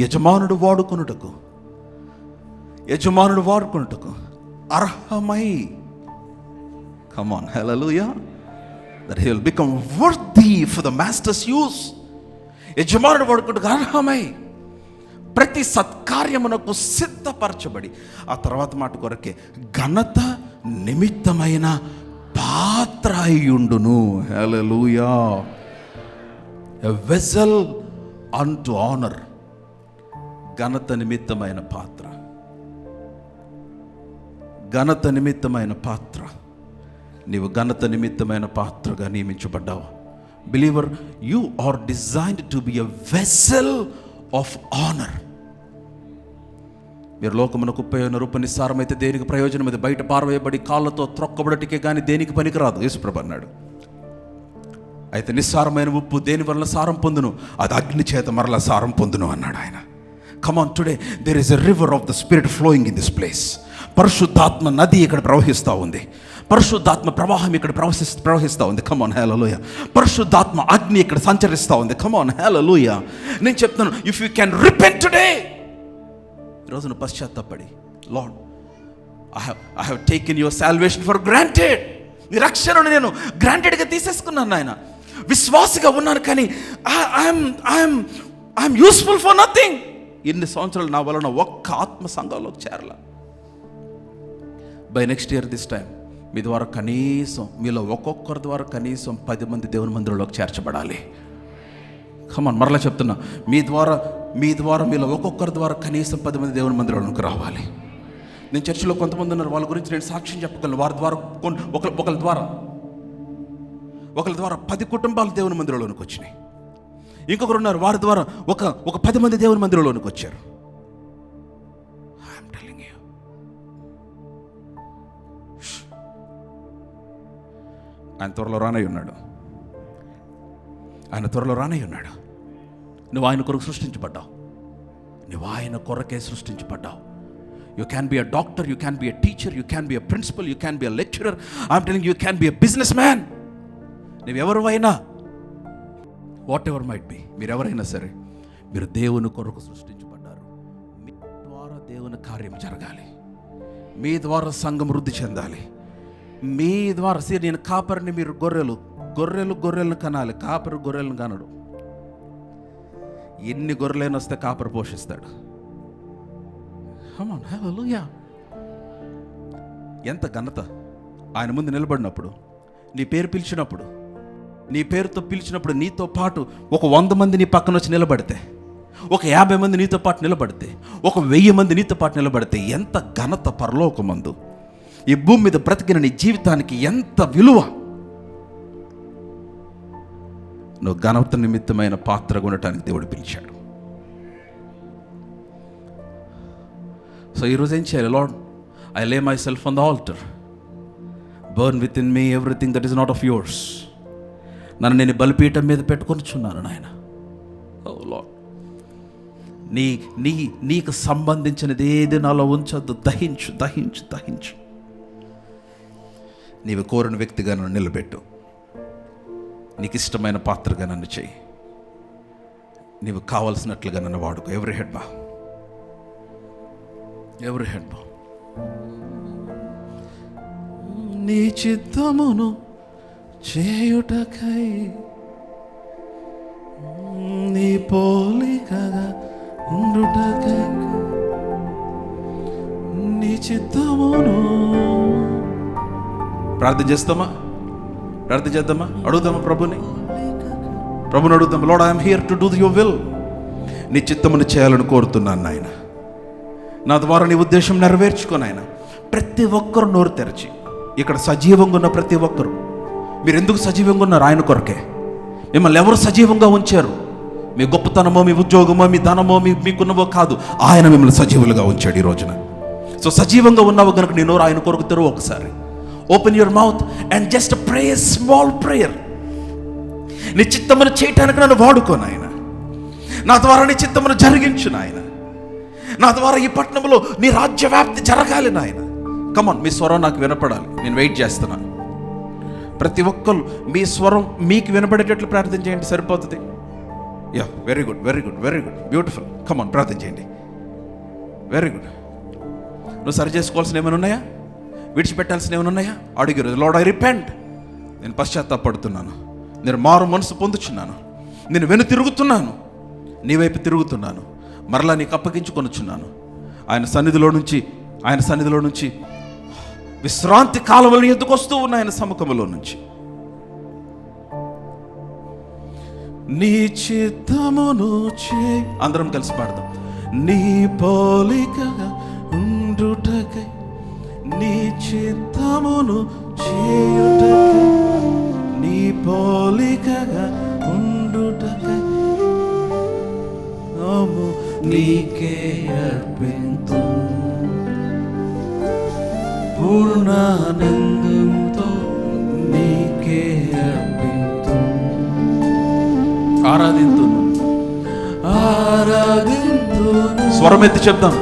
యజమానుడు వాడుకొనుటకు అర్హమై. Come on, hallelujah. That he will become worthy for the master's use. యజమానుడు వాడుకొనుటకు అర్హమై ప్రతి సత్కార్యమునకు సిద్ధపరచబడి, ఆ తర్వాత మాట కొరకే ఘనత నిమిత్తమైన పాత్ర అయ్యుండును. హల్లెలూయా. ఎ వెసల్ అంటు ఆనర్. ఘనత నిమిత్తమైన పాత్ర. ఘనత నిమిత్తమైన పాత్ర. నీవు ఘనత నిమిత్తమైన పాత్రగా నియమించబడ్డావు. Believer, you are designed to be a vessel of honour. మీరు లోకమున కుప్పైన రూప నిస్సారమైతే దేనికి ప్రయోజనం? అది బయట పారవేయబడి కాళ్ళతో త్రొక్కబడటికే కానీ దేనికి పనికిరాదు. యేసుప్రభు అన్నాడు. అయితే నిస్సారమైన ఉప్పు దేని వలన సారం పొందును? అది అగ్ని చేత మరలా సారం పొందును అన్నాడు ఆయన. Come on, today there is a river of the Spirit flowing in this place. పరిశుద్ధాత్మ నది ఇక్కడ ప్రవహిస్తూ ఉంది. పరిశుద్ధాత్మ ప్రవాహం ఇక్కడ ప్రవహిస్తూ ఉంది. కమాన్, హల్లెలూయా. పరిశుద్ధాత్మ అగ్ని ఇక్కడ సంచరిస్తూ ఉంది. కమాన్, హల్లెలూయా. నేను చెప్తాను, if you can repent today, ఈరోజున పశ్చాత్తాపడి, lord, I have taken your salvation for granted. నీ రక్షణను నేను గ్రాంటెడ్గా తీసేసుకున్నాను నాయన. విశ్వాసిగా ఉన్నాను కానీ ఐఎమ్ యూస్ఫుల్ ఫర్ నథింగ్. ఇన్ని సంవత్సరాలు నా వలన ఒక్క ఆత్మ సంఘంలోకి చేరలా. By next year this time మీ ద్వారా కనీసం, మీలో ఒక్కొక్కరి ద్వారా కనీసం 10 మంది దేవుని మందిరంలోకి చేర్చబడాలి. కమాన్, మరలా చెప్తున్నా, మీ ద్వారా మీలో ఒక్కొక్కరి ద్వారా కనీసం 10 మంది దేవుని మందిరంలోకి రావాలి. నేను చర్చిలో కొంతమంది ఉన్నారు, వాళ్ళ గురించి నేను సాక్ష్యం చెప్పగలను. వారి ద్వారా ఒకరి ద్వారా 10 కుటుంబాలు దేవుని మందిరంలోనికి వచ్చినాయి. ఇంకొకరు ఉన్నారు, వారి ద్వారా ఒక 10 మంది దేవుని మందిరంలోనికి వచ్చారు. ఐఎమ్ టెల్లింగ్ యూ, ఆయన త్వరలో రానై ఉన్నాడు. నువ్వు ఆయన కొరకు సృష్టించబడ్డావు. నువ్వు ఆయన కొరకే సృష్టించబడ్డావు. You can be a doctor, you can be a teacher, you can be a principal, you can be a lecturer. I'm telling you, you can be a businessman. నువ్వు ఎవరైనా, వాట్ ఎవర్ మైట్ బి, మీరు ఎవరైనా సరే, మీరు దేవుని కొరకు సృష్టించబడ్డారు. మీ ద్వారా దేవుని కార్యం జరగాలి. మీ ద్వారా సంఘం వృద్ధి చెందాలి. మీ ద్వారా నేను కాపరిని, మీరు గొర్రెలను కనాలి. కాపరి గొర్రెలను కనడు. ఎన్ని గొర్రెలైనా వస్తే కాపరి పోషిస్తాడు. Come on, hallelujah. ఎంత ఘనత ఆయన ముందు నిలబడినప్పుడు, నీ పేరుతో పిలిచినప్పుడు నీతో పాటు ఒక 100 మంది నీ పక్కన వచ్చి నిలబడితే, ఒక 50 మంది నీతో పాటు నిలబడితే, ఒక 1000 మంది నీతో పాటు నిలబడితే ఎంత ఘనత పరలోకమందు. ఈ భూమి మీద బ్రతికిన నీ జీవితానికి ఎంత విలువ. నువ్వు ఘనత నిమిత్తమైన పాత్రగా ఉండటానికి దేవుడు పిలిచాడు. సో ఈరోజు ఏం చేయాలి? లార్డ్, ఐ లే my self on the altar. Burn with in me everything that is not of yours. నన్ను నేను బలిపీఠం మీద పెట్టుకొనిచున్నాను నాయన. ఓ లార్డ్, నీకు సంబంధించినది ఏది నాలో ఉంచొద్దు. దహించు. నీవు కోరిన వ్యక్తిగా నన్ను నిలబెట్టు. నీకు ఇష్టమైన పాత్రగా నన్ను చేయి. నీవు కావలసినట్లుగా నన్ను వాడుకో. ఎవరి హెడ్ బా. నీ చిత్తమును చేయుటకై, నీ పోలికగా ఉండుటకై, నీ చిత్తమును. ప్రార్థన చేద్దామా? అడుగుదామా ప్రభుని అడుగుదాం. Lord, I'm here to do your will. నీ చిత్తమును చేయాలని కోరుతున్నాను నాయన. నా ద్వారా నీ ఉద్దేశం నెరవేర్చుకొని ఆయన. ప్రతి ఒక్కరు నోరు తెరచి, ఇక్కడ సజీవంగా ఉన్న ప్రతి ఒక్కరు, మీరు ఎందుకు సజీవంగా ఉన్నారు? ఆయన కొరకే. మిమ్మల్ని ఎవరు సజీవంగా ఉంచారు? మీ గొప్పతనమో, మీ ఉద్యోగమో, మీ ధనమో, మీకున్నవో కాదు. ఆయన మిమ్మల్ని సజీవులుగా ఉంచాడు ఈ రోజున. సో సజీవంగా ఉన్నావు కనుక నీ నోరు ఆయన కొరకు తెరువు. ఒకసారి open your mouth and just pray a small prayer. నీ చిత్తమును చేయటానికి నన్ను వాడుకోను ఆయన. నా ద్వారా నీ చిత్తమును జరిగించు నాయన. నా ద్వారా ఈ పట్టణంలో నీ రాజ్య వ్యాప్తి జరగాలి నాయన. కమాన్, మీ స్వరం నాకు వినపడాలి. నేను వెయిట్ చేస్తున్నాను. ప్రతి ఒక్కరు మీ స్వరం మీకు వినపడేటట్లు ప్రార్థన చేయండి, సరిపోతుంది. Yeah, very good, beautiful. Come on, ప్రార్థన చేయండి. Very good. నువ్వు సరి చేసుకోవాల్సిన ఏమైనా ఉన్నాయా? విడిచిపెట్టాల్సిన ఏమైనా ఉన్నాయా? అడిగారు. Lord, I repent. నేను పశ్చాత్తాపడుతున్నాను. నేను మారు మనసు పొందుచున్నాను. నేను తిరుగుతున్నాను, నీ వైపు తిరుగుతున్నాను. మరలా నీకు అప్పగించుకొనుచున్నాను. ఆయన సన్నిధిలో నుంచి విశ్రాంతి కాలములు ఎందుకు వస్తూ ఉన్నాయి? ఆయన సముఖంలో నుంచి. నీ చిత్తమును చేయి. అందరం కలిసి పాడదాం. నీ పోలికగా ఉండుటకై, నీ చిత్తమును చేయుటకై, నీ పోలికగా ఉండుటకై నీకే అర్పింతు. పూర్ణానందంతో నీకే అర్పింతు. ఆరాధింతును స్వరమెత్తి చెప్దాం.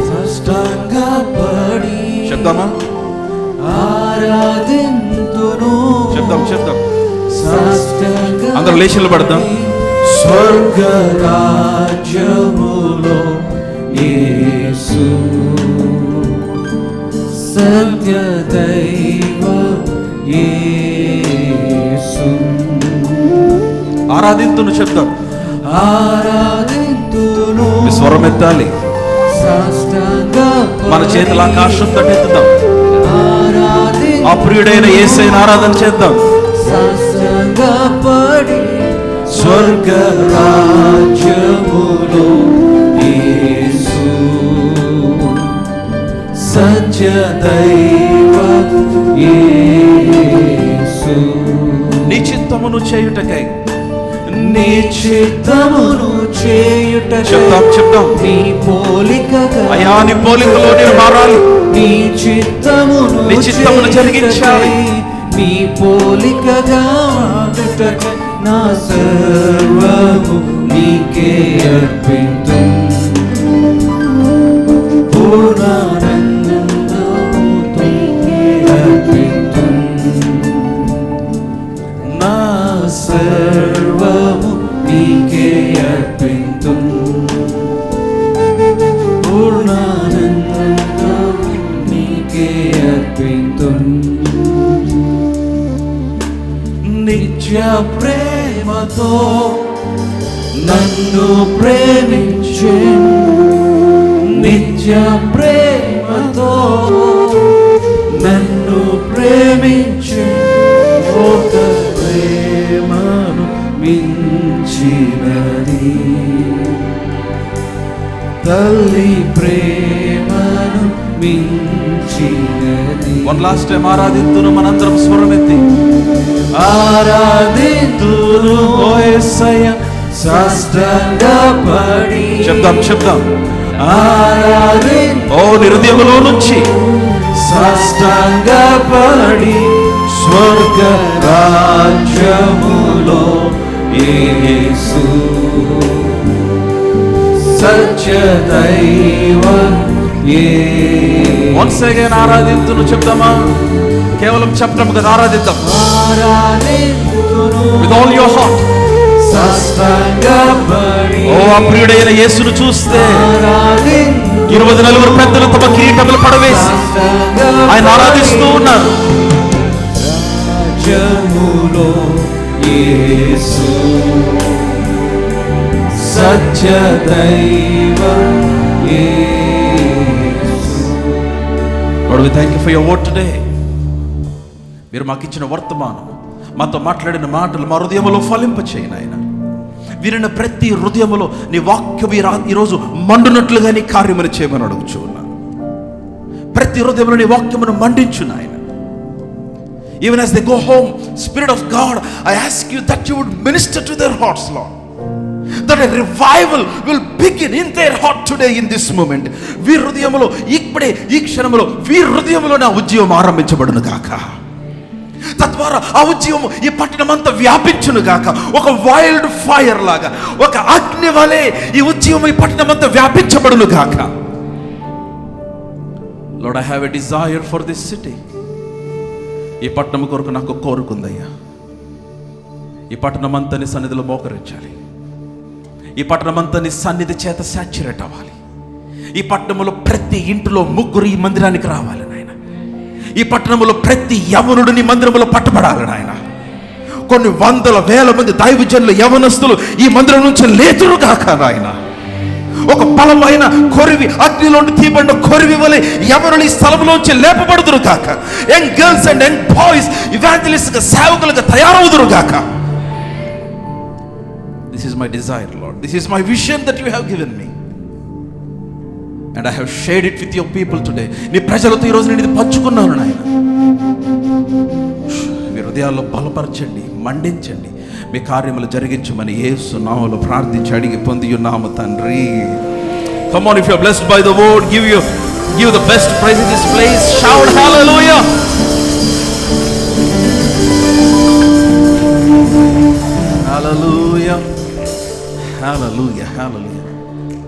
సాష్టాంగపడి చెప్దామా? ఆరాధింతును చెప్దాం. అందరూ లేచి నిలబడదాం. స్వర్గ రాజ్యములో యేసు సత్య దైవ యేసు. ఆరాధింతును చెప్తాం. ఆరాధింతును స్వరం ఎత్తాలి. మన చేతుల ఆకాశం తట్టెత్తుదాం. ఆ ప్రియుడైన యేసయ్యను ఆరాధన చేద్దాం. స్వర్గ రాజ్యములో యేసు సత్య దైవ యేసు. నీ చిత్తమును చేయుటకై, నీ చిత్తమును చేయుటకై చెప్తాం. నీ పోలికగా, అయ్యా నీ పోలికలో నేను మారాలి. నీ చిత్తమును జరిగించాలి. నీ పోలికగా నా సర్వము నీకే అర్పింతు. పూర్ణానందంతో నీకే అర్పింతు. నా సర్వము నీకే అర్పింతు. పూర్ణానందంతో నీకే అర్పింతు. నిత్య ప్రేమతో నన్ను ప్రేమించే, నిత్య ప్రేమతో నన్ను ప్రేమించే ఒక ప్రేమను మించినది, తల్లి ప్రేమను మించినది. వన్ లాస్ట్ టైం ఆరాధింతును మనందరం స్వరమెత్తి. ఆరాధింతును ఓ యేసయ్య సాష్టాంగపడి చెప్దాం. ఆరాధింతు ఓ హృదయములో నుంచి సాష్టాంగపడి స్వర్గ రాజ్యములో యేసు సత్య దైవ యేసు. వన్స్ అగైన్ ఆరాధింతును చెప్దామా? కేవలం చెప్పడం కదా, ఆరాధిద్దాం. With all your heart. ఓ ప్రియుడైన యేసును చూస్తే 24 పెద్దలు తమ కిరీటములు పడవేసి ఆయన ఆరాధిస్తూ ఉన్నారు. రాజ్యములో యేసు సత్య దైవ యేసు. Lord, we thank you for your word today. మీరు మాకు ఇచ్చిన వర్తమానం, మాతో మాట్లాడిన మాటలు మా హృదయములో ఫలింపచేయి నాయన. వినిన ప్రతి హృదయములో నీ వాక్యం ఈరోజు మండునట్లుగా నీ కార్యములు చేయమని అడుగుచూ ఉన్నాను. ప్రతి హృదయంలో నీ వాక్యమును మండించు నాయన. Even as they go home, Spirit of God, I ask you that you would minister to their hearts, Lord. That a revival will begin in their heart today in this moment. వీరి హృదయములో ఇప్పుడే ఈ క్షణములో వీరి హృదయములో నా ఉద్యమం ఆరంభించబడును గాక. తద్వారా ఆ ఉద్యమం ఈ పట్టణమంతా వ్యాపించును గాక. ఒక వైల్డ్ ఫైర్ లాగా, ఒక అగ్ని వలె ఈ ఉద్యమం ఈ పట్టణమంతా వ్యాపించబడును గాక. Lord, I have a desire for this city. ఈ పట్టణం కొరకు నాకు కోరుకుందయ్యా. ఈ పట్టణమంతా నీ సన్నిధిలో మోకరించాలి. ఈ పట్టణమంతా నీ సన్నిధి చేత సాచురేట్ అవ్వాలి. ఈ పట్టణంలో ప్రతి ఇంటిలో ముగ్గురు ఈ మందిరానికి రావాలి నాయన. ఈ పట్టణంలో ప్రతి యవనుడు నీ మందిరంలో పట్టబడాలి నాయన. కొన్ని వందల వేల మంది దైవజనులు యవనస్తులు ఈ మందిరం నుంచి లేతురు కాక నాయన. ఒక బలమైన కొరివి, అగ్నిలోని తీపండు కొరివి వలె ఎవరు ఈ స్థలంలోంచి లేపబడుదురు కాక. Young girls and young boys ఇవాంజలిస్ట్గా, సేవకులుగా తయారవుదురు కాక. This is my desire, Lord. This is my vision that you have given me. And I have shared it with your people today. నీ ప్రజలతో ఈరోజు నేను ఇది పంచుకున్నాను నాయన. మీ హృదయాల్లో బలపరచండి, మండించండి, మీ కార్యములు జరిగించమని యేసు నామములో ప్రార్థించి అడిగి పొంది ఉన్నాము తండ్రి. Come on, if you are blessed by the word, give the best praise in this place. Shout hallelujah. Hallelujah. Hallelujah. Hallelujah.